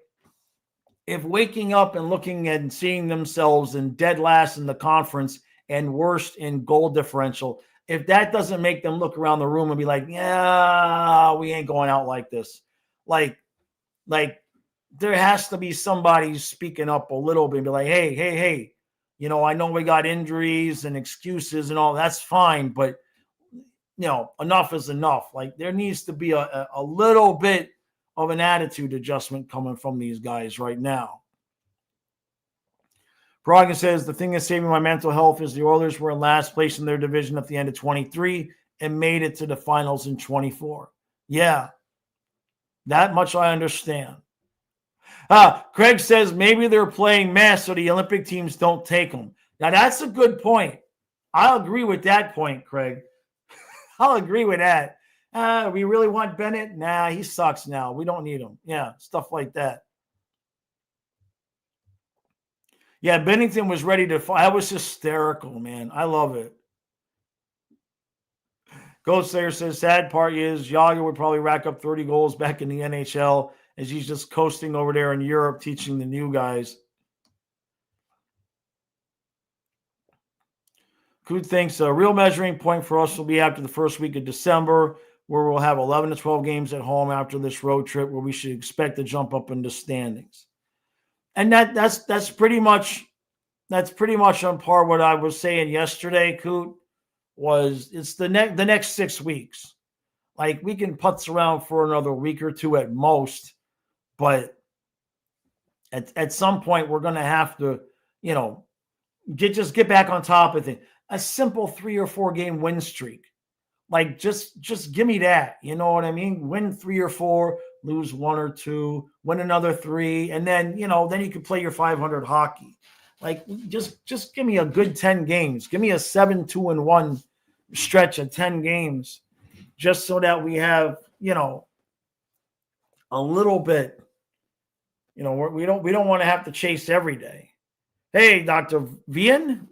if waking up and looking and seeing themselves in dead last in the conference and worst in goal differential, if that doesn't make them look around the room and be like, yeah, we ain't going out like this. Like there has to be somebody speaking up a little bit and be like, hey, I know we got injuries and excuses and all. That's fine, but, enough is enough. Like, there needs to be a little bit of an attitude adjustment coming from these guys right now. Braga says, the thing that's saving my mental health is the Oilers were in last place in their division at the end of 23 and made it to the finals in 24. Yeah, that much I understand. Craig says maybe they're playing mess so the Olympic teams don't take them. Now, that's a good point. I'll agree with that point, Craig. I'll agree with that. We really want Bennett? Nah, he sucks now. We don't need him. Yeah, stuff like that. Yeah, Bennington was ready to fight. That was hysterical, man. I love it. Ghost Slayer says, sad part is Yager would probably rack up 30 goals back in the NHL as he's just coasting over there in Europe teaching the new guys. Coot thinks a real measuring point for us will be after the first week of December, where we'll have 11 to 12 games at home after this road trip, where we should expect to jump up in the standings. And that's pretty much on par what I was saying yesterday, Coot, was it's the next 6 weeks. Like, we can putz around for another week or two at most, but at some point we're going to have to, just get back on top of it. A simple 3 or 4 game win streak. Like, just give me that. You know what I mean? Win 3 or 4, lose 1 or 2, win another 3, and then, then you can play your 500 hockey. Like, just give me a good 10 games. Give me a 7-2-1 stretch of 10 games, just so that we have, a little bit. We don't want to have to chase every day. Hey, Dr. Vian.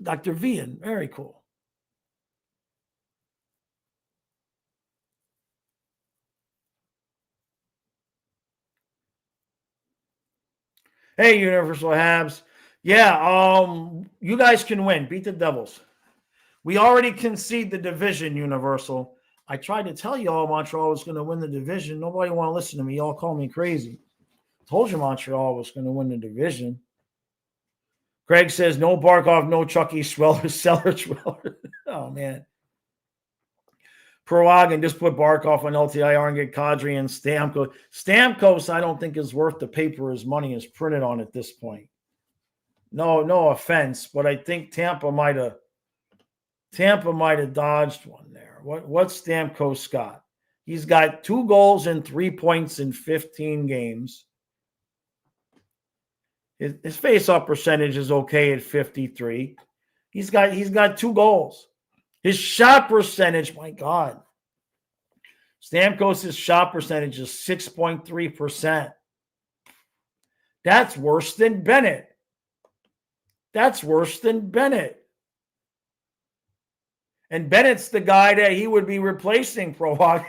Very cool. Hey, Universal Habs. Yeah, you guys can win. Beat the Devils. We already conceded the division, Universal. I tried to tell you all Montreal was going to win the division. Nobody want to listen to me. Y'all call me crazy. Told you Montreal was going to win the division. Greg says, no Barkov, no Chucky Sweller, Seller Sweller. Oh, man. Perwagen just put Barkov on LTIR and get Kadri and Stamkos. Stamkos, I don't think is worth the paper his money is printed on at this point. No offense, but I think Tampa might have dodged one there. What's Stamkos got? He's got 2 goals and 3 points in 15 games. His face-off percentage is okay at 53. He's got 2 goals. His shot percentage, my God. Stamkos' shot percentage is 6.3%. That's worse than Bennett. And Bennett's the guy that he would be replacing Prohog.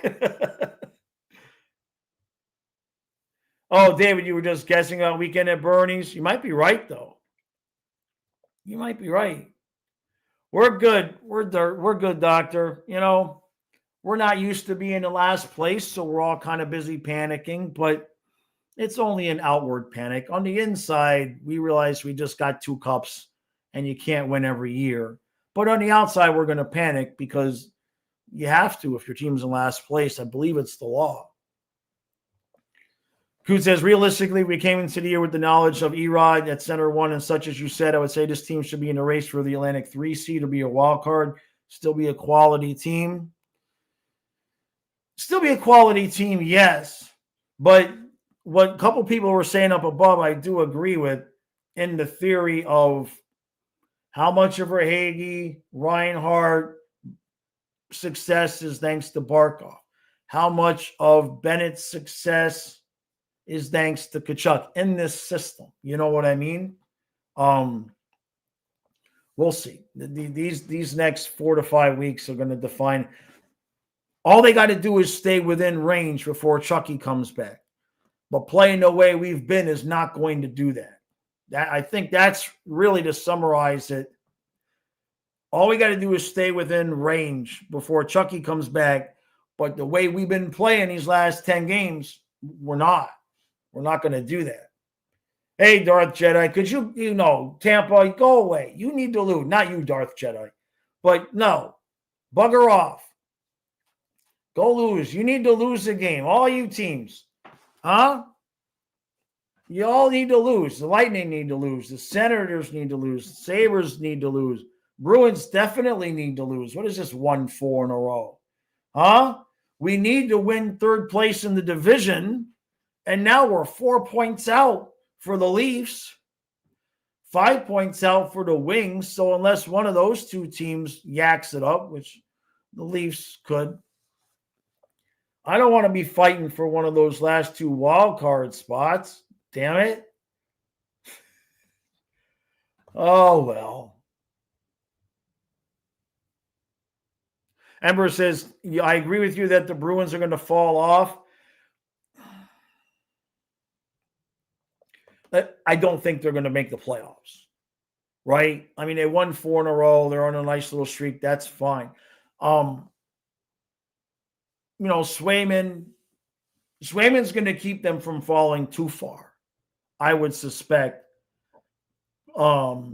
Oh, David, you were just guessing on Weekend at Bernie's. You might be right, though. You might be right. We're good. We're good, doctor. You know, we're not used to being in last place, so we're all kind of busy panicking, but it's only an outward panic. On the inside, we realize we just got 2 cups and you can't win every year. But on the outside, we're going to panic because you have to if your team's in last place. I believe it's the law. Who says, realistically, we came into the year with the knowledge of Erod at center 1, and such as you said, I would say this team should be in a race for the Atlantic 3 seed or be a wild card, still be a quality team. Still be a quality team, yes. But what a couple people were saying up above, I do agree with in the theory of how much of Verhaeghe, Reinhardt success is thanks to Barkov. How much of Bennett's success is thanks to Tkachuk in this system. You know what I mean? We'll see. These next 4 to 5 weeks are going to define. All they got to do is stay within range before Chucky comes back. But playing the way we've been is not going to do that. I think that's really, to summarize it. All we got to do is stay within range before Chucky comes back. But the way we've been playing these last 10 games, we're not. We're not going to do that. Hey, Darth Jedi, could you Tampa, go away. You need to lose. Not you, Darth Jedi. But no, bugger off. Go lose. You need to lose the game. All you teams. Huh? You all need to lose. The Lightning need to lose. The Senators need to lose. The Sabres need to lose. Bruins definitely need to lose. What is this 1-4 in a row? Huh? We need to win 3rd place in the division. And now we're 4 points out for the Leafs, 5 points out for the Wings. So unless one of those 2 teams yaks it up, which the Leafs could, I don't want to be fighting for one of those last 2 wild card spots. Damn it. Oh, well. Ember says, I agree with you that the Bruins are going to fall off. I don't think they're going to make the playoffs, right? I mean, they won 4 in a row. They're on a nice little streak. That's fine. Swayman's going to keep them from falling too far, I would suspect. But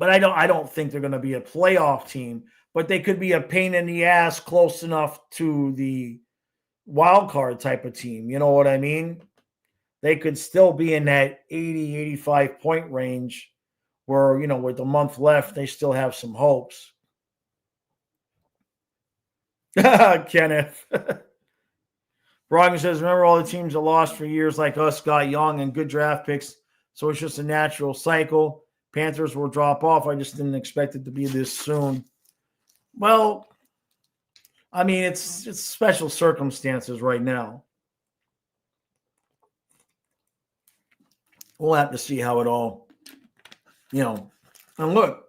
I don't think they're going to be a playoff team, but they could be a pain in the ass close enough to the wild card type of team. You know what I mean? They could still be in that 80, 85 point range where, with a month left, they still have some hopes. Kenneth. Brian says, remember all the teams that lost for years like us got young and good draft picks. So it's just a natural cycle. Panthers will drop off. I just didn't expect it to be this soon. Well, I mean, it's special circumstances right now. We'll have to see how it all, and look,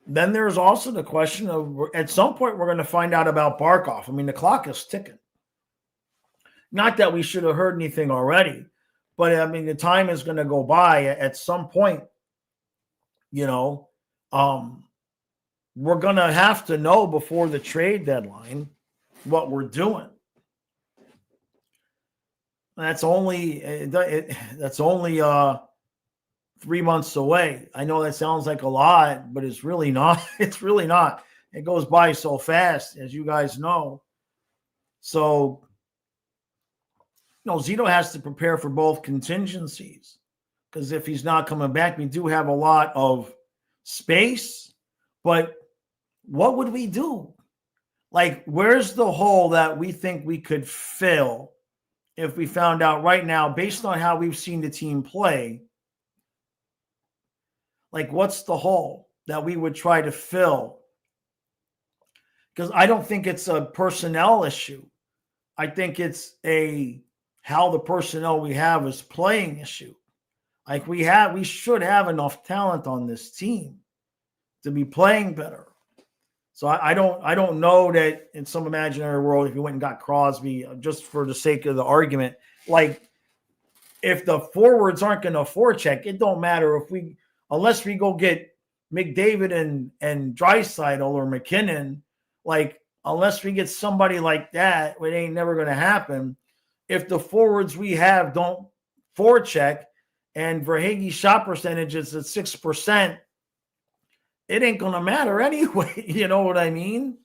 then there's also the question of, at some point, we're going to find out about Barkov. I mean, the clock is ticking. Not that we should have heard anything already, but I mean, the time is going to go by at some point, you know. We're going to have to know before the trade deadline what we're doing. That's only 3 months away. I know that sounds like a lot, but it's really not. It's really not. It goes by so fast, as you guys know. So, Zito has to prepare for both contingencies, because if he's not coming back, we do have a lot of space. But what would we do? Like, where's the hole that we think we could fill if we found out right now, based on how we've seen the team play? Like, what's the hole that we would try to fill? Because I don't think it's a personnel issue. I think it's how the personnel we have is playing issue. Like, we should have enough talent on this team to be playing better. So I don't know that in some imaginary world, if you went and got Crosby, just for the sake of the argument, like, if the forwards aren't going to forecheck, it don't matter unless we go get McDavid and Draisaitl or McKinnon, like, unless we get somebody like that, it ain't never going to happen. If the forwards we have don't forecheck and Verhaeghe's shot percentage is at 6%, it ain't going to matter anyway. You know what I mean?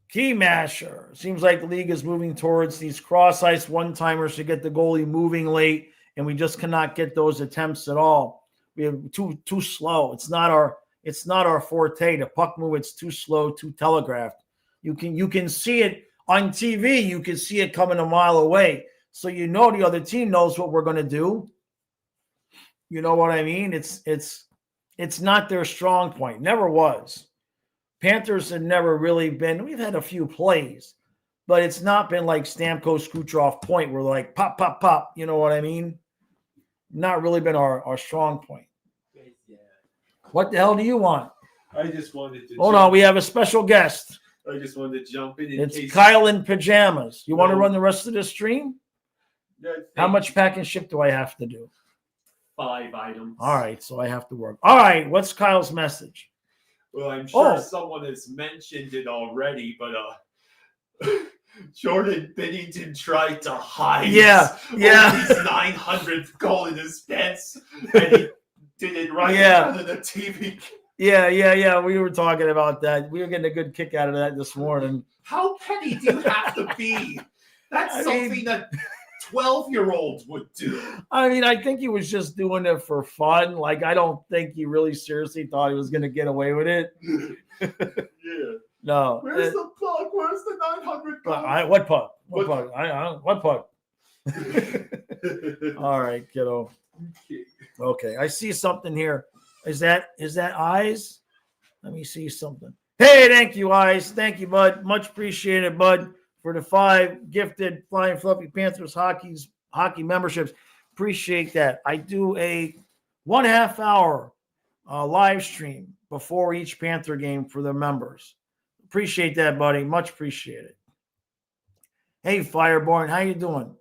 Key Masher. Seems like the league is moving towards these cross-ice one-timers to get the goalie moving late, and we just cannot get those attempts at all. We have too slow. It's not our forte. The puck move, it's too slow, too telegraphed. You can see it on TV. You can see it coming a mile away. So the other team knows what we're going to do. You know what I mean? It's not their strong point. Never was. Panthers had never really been. We've had a few plays, but it's not been like Stamkos Kucherov point where like pop, pop, pop. You know what I mean? Not really been our strong point. Yeah. What the hell do you want? I just wanted to. Hold on, we have a special guest. I just wanted to jump in. It's Kyle in pajamas. You want to run the rest of the stream? How much pack and ship do I have to do? 5 items. All right, so I have to work. All right, what's Kyle's message? Well, I'm sure someone has mentioned it already, but Jordan Binnington tried to hide his 900th goal in his pants, and he did it right in front of the TV. Yeah. We were talking about that. We were getting a good kick out of that this morning. How petty do you have to be? That's something that 12-year-olds would do. I mean, I think he was just doing it for fun. Like, I don't think he really seriously thought he was going to get away with it. Yeah. No. Where's the puck? Where's the 900 puck? What puck? What puck? All right, kiddo. Okay, I see something here. Is that eyes? Let me see something. Hey, thank you, eyes. Thank you, bud. Much appreciated, bud, for the 5 gifted Flying Fluffy Panthers hockey memberships. Appreciate that. I do a 1.5 hour live stream before each Panther game for the members. Appreciate that, buddy. Much appreciated. Hey, Fireborn, how you doing?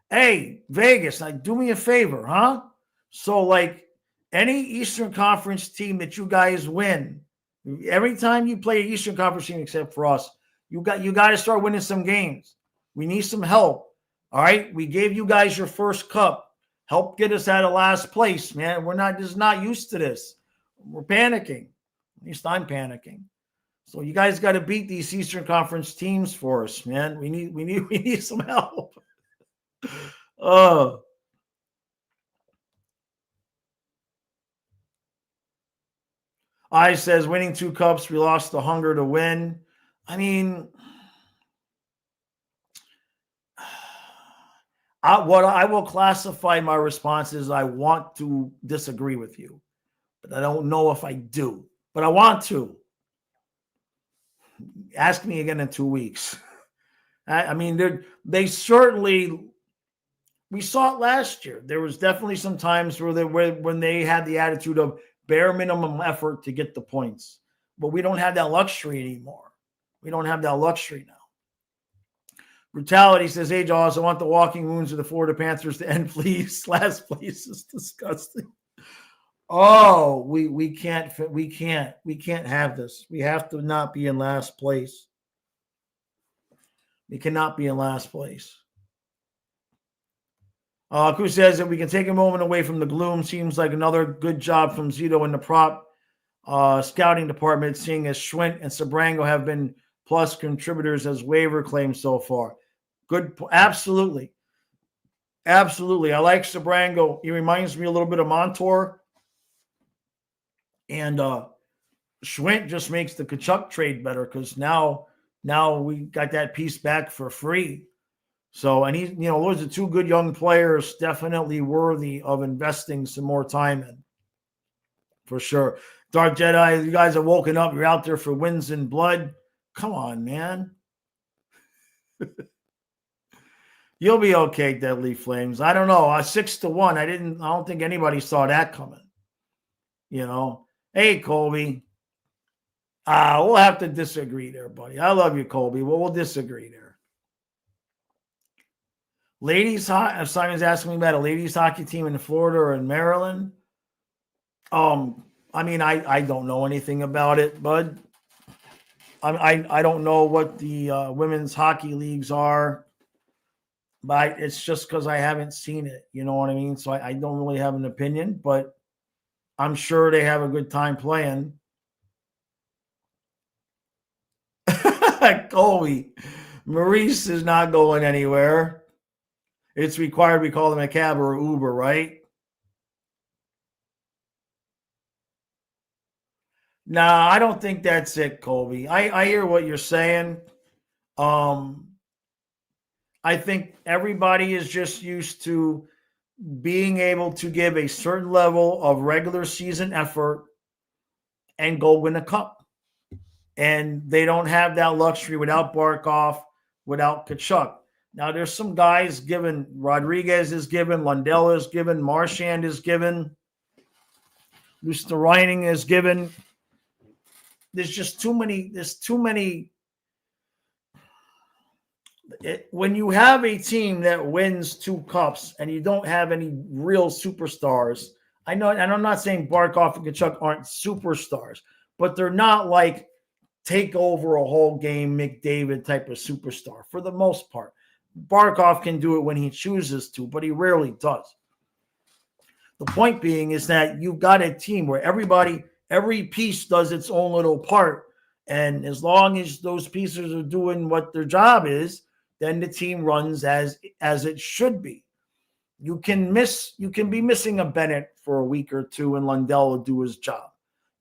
Hey, Vegas, do me a favor, huh? So, like, any Eastern Conference team that you guys win, every time you play an Eastern Conference team except for us, you got to start winning some games. We need some help. All right? We gave you guys your first cup. Help get us out of last place, man. We're just not used to this. We're panicking. At least I'm panicking. So you guys got to beat these Eastern Conference teams for us, man. We need some help. I says winning 2 cups, we lost the hunger to win. I mean, what I will classify my response is I want to disagree with you, but I don't know if I do. But I want to. Ask me again in 2 weeks. I mean, they certainly. We saw it last year. There was definitely some times when they had the attitude of bare minimum effort to get the points, but we don't have that luxury anymore. We don't have that luxury now. Brutality says, hey, Jaws, I want the walking wounds of the Florida Panthers to end, please. Last place is disgusting. Oh, we can't have this. We have to not be in last place. We cannot be in last place. Cruz says that we can take a moment away from the gloom. Seems like another good job from Zito in the prop scouting department, seeing as Schwint and Sabrango have been plus contributors as waiver claims so far. Good. Absolutely. Absolutely. I like Sabrango. He reminds me a little bit of Montour. And Schwint just makes the Kachuk trade better because now we got that piece back for free. So, and those are two good young players, definitely worthy of investing some more time in, for sure. Dark Jedi, you guys are woken up. You're out there for wins and blood. Come on, man. You'll be okay, Deadly Flames. I don't know. 6-1. I don't think anybody saw that coming. Hey, Colby. We'll have to disagree there, buddy. I love you, Colby. Well, we'll disagree there. Ladies hockey. Simon's asking me about a ladies hockey team in Florida or in Maryland. I don't know anything about it, bud. I don't know what the women's hockey leagues are, but it's just because I haven't seen it. You know what I mean? So I don't really have an opinion, but I'm sure they have a good time playing. Colby, Maurice is not going anywhere. It's required we call them a cab or Uber, right? Nah, I don't think that's it, Colby. I hear what you're saying. I think everybody is just used to being able to give a certain level of regular season effort and go win a cup. And they don't have that luxury without Barkov, without Kachuk. Now, there's some guys given. Rodriguez is given. Lundell is given. Marchand is given. Luster-Reining is given. There's just too many. There's too many. When you have a team that wins 2 cups and you don't have any real superstars, I know, and I'm not saying Barkov and Kachuk aren't superstars, but they're not like take over a whole game McDavid type of superstar for the most part. Barkov can do it when he chooses to, but he rarely does. The point being is that you've got a team where every piece does its own little part. And as long as those pieces are doing what their job is, then the team runs as it should be. You can be missing a Bennett for a week or two and Lundell will do his job.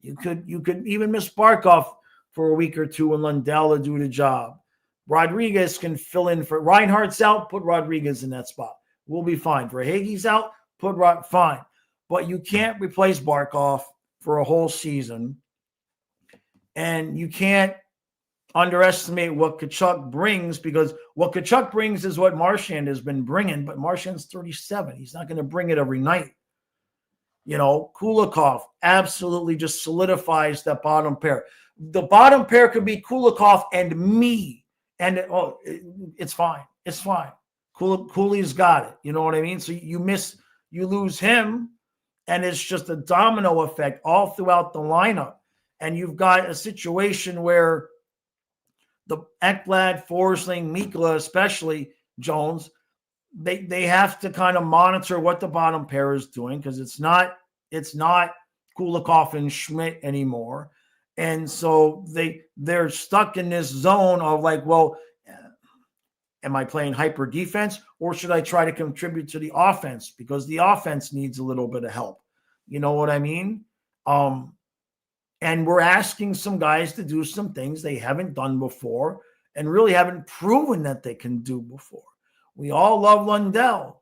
You could even miss Barkov for a week or two and Lundell will do the job. Rodriguez can fill in for Reinhardt's out, put Rodriguez in that spot. We'll be fine. For Hagee's out, fine. But you can't replace Barkov for a whole season. And you can't underestimate what Kachuk brings, because what Kachuk brings is what Marchand has been bringing, but Marchand's 37. He's not going to bring it every night. Kulikov absolutely just solidifies that bottom pair. The bottom pair could be Kulikov and me. And it's fine. It's fine. Cooley's got it. You know what I mean? So you lose him, and it's just a domino effect all throughout the lineup. And you've got a situation where the Ekblad, Forsling, Mikla, especially Jones, they have to kind of monitor what the bottom pair is doing, because it's not Kulikov and Schmidt anymore. And so they're stuck in this zone of like, well, am I playing hyper defense, or should I try to contribute to the offense, because the offense needs a little bit of help? You know what I mean? And we're asking some guys to do some things they haven't done before and really haven't proven that they can do before. We all love Lundell,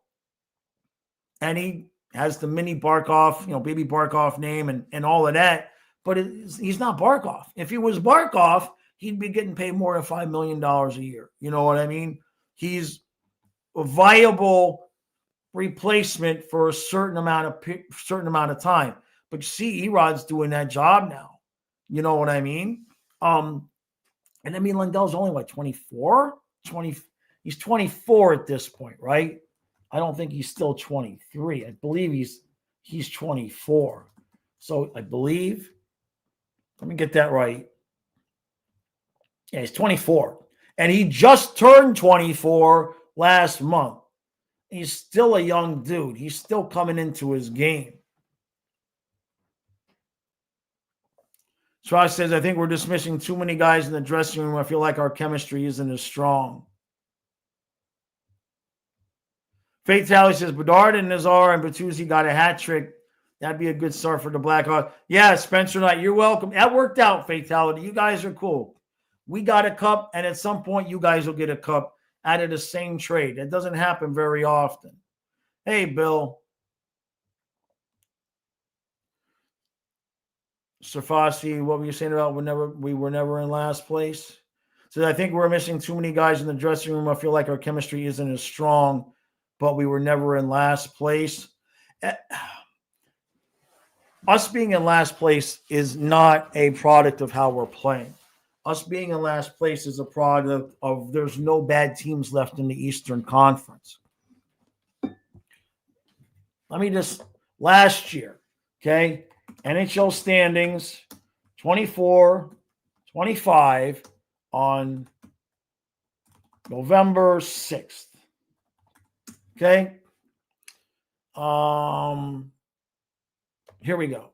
and he has the mini Barkov, baby Barkov name and all of that. But he's not Barkov. If he was Barkov, he'd be getting paid more than $5 million a year. You know what I mean? He's a viable replacement for a certain amount of time. But you see, Erod's doing that job now. You know what I mean? And I mean, Lundell's only 24, 20. He's 24 at this point, right? I don't think he's still 23. I believe he's 24. So I believe, let me get that right. Yeah, he's 24. And he just turned 24 last month. He's still a young dude. He's still coming into his game. Troy says, I think we're dismissing too many guys in the dressing room. I feel like our chemistry isn't as strong. Faith Tally says, Bedard and Nazar and Bertuzzi got a hat trick. That'd be a good start for the Blackhawks. Yeah, Spencer Knight, you're welcome. That worked out, Fatality. You guys are cool. We got a cup, and at some point, you guys will get a cup out of the same trade. That doesn't happen very often. Hey, Bill. Safasi, what were you saying about we were never in last place? So I think we're missing too many guys in the dressing room. I feel like our chemistry isn't as strong, but we were never in last place. Us being in last place is not a product of how we're playing. Us being in last place is a product of there's no bad teams left in the Eastern Conference. Let me just, last year, okay, NHL standings, 24-25 on November 6th. Okay? Here we go.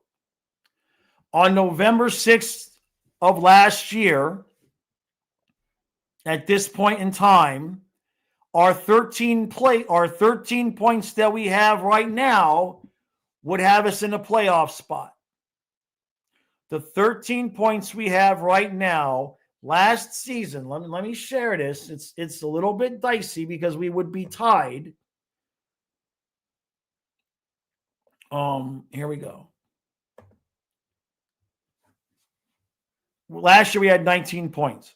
On November 6th of last year, at this point in time, our 13 points that we have right now would have us in a playoff spot. The 13 points we have right now, last season, let me share this. It's a little bit dicey because we would be tied. Here we go. Last year we had 19 points.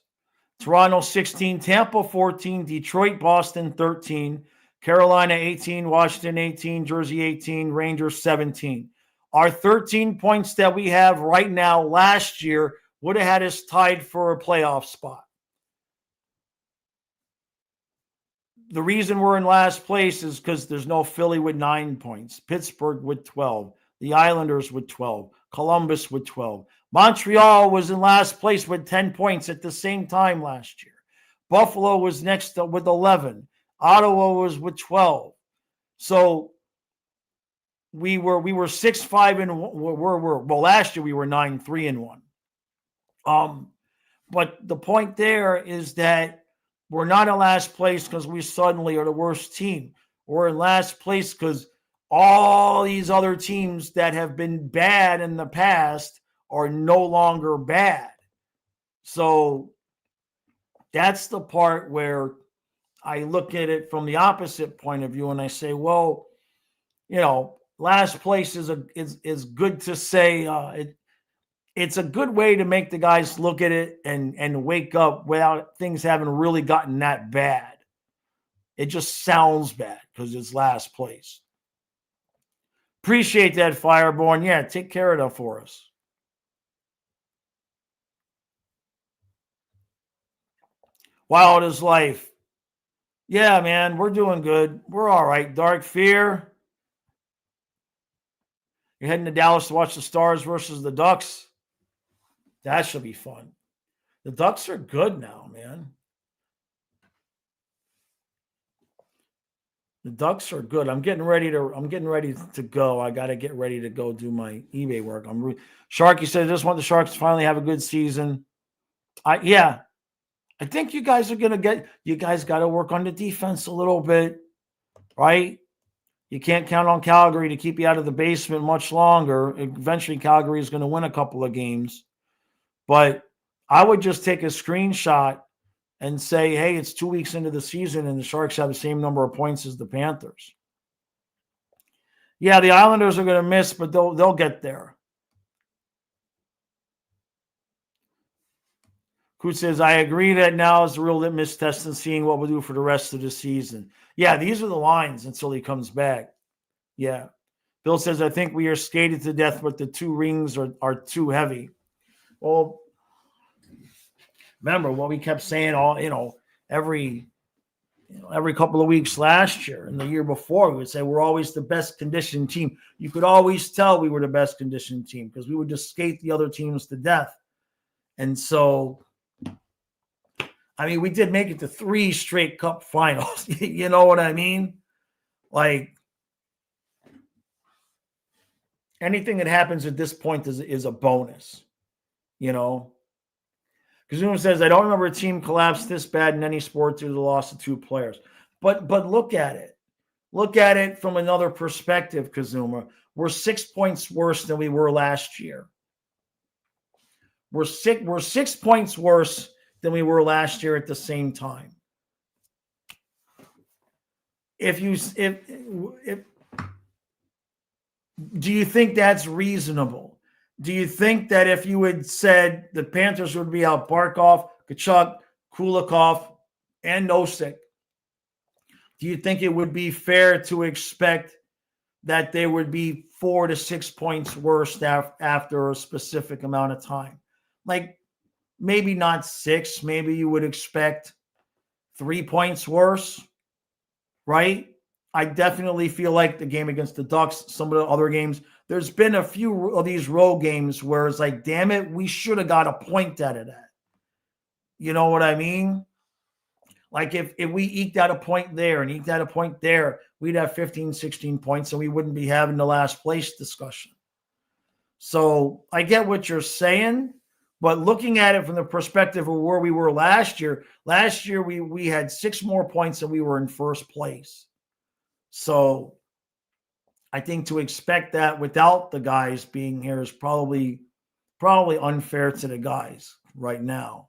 Toronto 16, Tampa 14, Detroit, Boston 13, Carolina 18, Washington 18, Jersey 18, Rangers 17. Our 13 points that we have right now last year would have had us tied for a playoff spot. The reason we're in last place is because there's no Philly with 9 points, Pittsburgh with 12, the Islanders with 12, Columbus with 12. Montreal was in last place with 10 points at the same time last year. Buffalo was next with 11. Ottawa was with 12. So we were 6-5 and well, last year we were 9-3-1. But the point there is that we're not in last place because we suddenly are the worst team. We're in last place because all these other teams that have been bad in the past are no longer bad. So that's the part where I look at it from the opposite point of view and I say, well, last place is good to say. It's a good way to make the guys look at it and wake up without things having really gotten that bad. It just sounds bad because it's last place. Appreciate that, Fireborn. Yeah, take care of that for us. Wild is life. Yeah, man, we're doing good. We're all right. Dark Fear. You're heading to Dallas to watch the Stars versus the Ducks. That should be fun. The Ducks are good now, man. The Ducks are good. I'm getting ready to go. I got to get ready to go do my eBay work. Sharky said, I just want the Sharks to finally have a good season. I think you guys got to work on the defense a little bit, right? You can't count on Calgary to keep you out of the basement much longer. Eventually, Calgary is going to win a couple of games. But I would just take a screenshot and say, hey, it's 2 weeks into the season and the Sharks have the same number of points as the Panthers. Yeah, the Islanders are going to miss, but they'll get there. Kut says, I agree that now is the real litmus test and seeing what we'll do for the rest of the season. Yeah, these are the lines until he comes back. Yeah. Bill says, I think we are skated to death, but the 2 rings are too heavy. Well, remember what we kept saying every every couple of weeks last year and the year before, we would say we're always the best conditioned team. You could always tell we were the best conditioned team because we would just skate the other teams to death. And so, I mean, we did make it to 3 straight cup finals. You know what I mean? Like, anything that happens at this point is a bonus, you know? Because Zuma says, I don't remember a team collapse this bad in any sport due to the loss of 2 players. But look at it. Look at it from another perspective, Kazuma. We're 6 points worse than we were last year. We're 6 points worse than we were last year at the same time. If do you think that's reasonable? Do you think that if you had said the Panthers would be out Barkov, Tkachuk, Kulikov, and Nosek, do you think it would be fair to expect that they would be 4 to 6 points worse after a specific amount of time? Like, maybe not 6. Maybe you would expect 3 points worse, right? I definitely feel like the game against the Ducks, some of the other games, there's been a few of these road games where it's like, damn it, we should have got a point out of that. You know what I mean? Like if we eked out a point there and eked out a point there, we'd have 15, 16 points and we wouldn't be having the last place discussion. So I get what you're saying, but looking at it from the perspective of where we were last year we had 6 more points and we were in first place. So I think to expect that without the guys being here is probably unfair to the guys right now.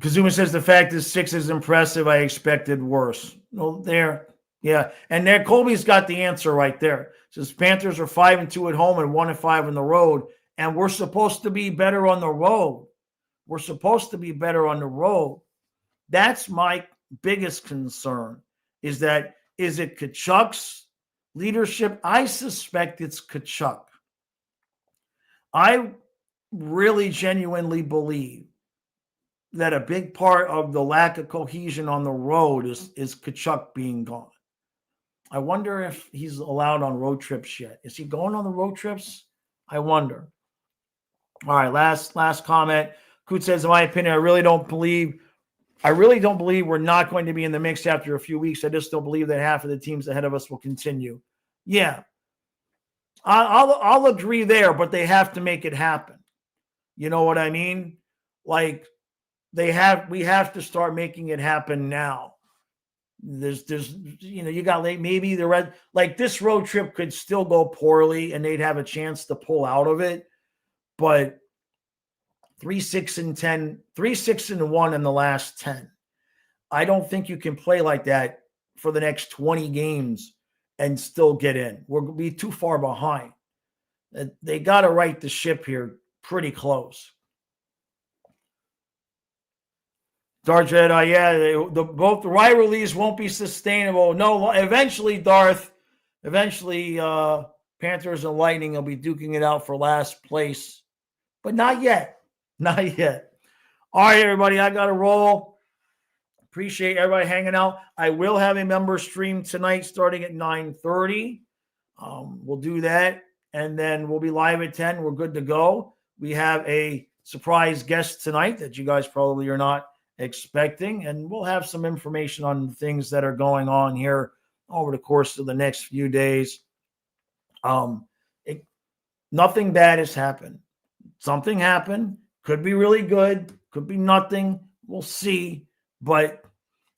Kazuma says the fact is 6 is impressive. I expected worse. No, there. Yeah. And there, Colby's got the answer right there. Says Panthers are 5-2 at home and 1-5 on the road. And we're supposed to be better on the road. We're supposed to be better on the road. That's my biggest concern. Is it Tkachuk's leadership? I suspect it's Tkachuk. I really genuinely believe that a big part of the lack of cohesion on the road is Tkachuk being gone. I wonder if he's allowed on road trips yet. Is he going on the road trips? I wonder. All right, last comment. Coot says, in my opinion, I really don't believe we're not going to be in the mix after a few weeks. I just don't believe that half of the teams ahead of us will continue. Yeah, I'll agree there, but they have to make it happen. You know what I mean? Like we have to start making it happen now. There's you got maybe the red, like this road trip could still go poorly and they'd have a chance to pull out of it, but 3-6-1 in the last 10. I don't think you can play like that for the next 20 games and still get in. We're going to be too far behind. They got to right the ship here pretty close. Darth Jedi, both the rivalries won't be sustainable. No, eventually, Darth, Panthers and Lightning will be duking it out for last place, but not yet. Not yet. All right, everybody, I got to roll. Appreciate everybody hanging out. I will have a member stream tonight starting at 9:30. We'll do that, and then we'll be live at 10. We're good to go. We have a surprise guest tonight that you guys probably are not expecting, and we'll have some information on things that are going on here over the course of the next few days. Nothing bad has happened. Something happened. Could be really good. Could be nothing. We'll see. But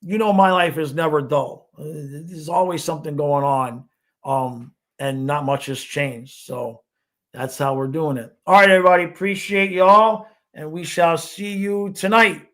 my life is never dull. There's always something going on, and not much has changed. So that's how we're doing it. All right, everybody. Appreciate y'all, and we shall see you tonight.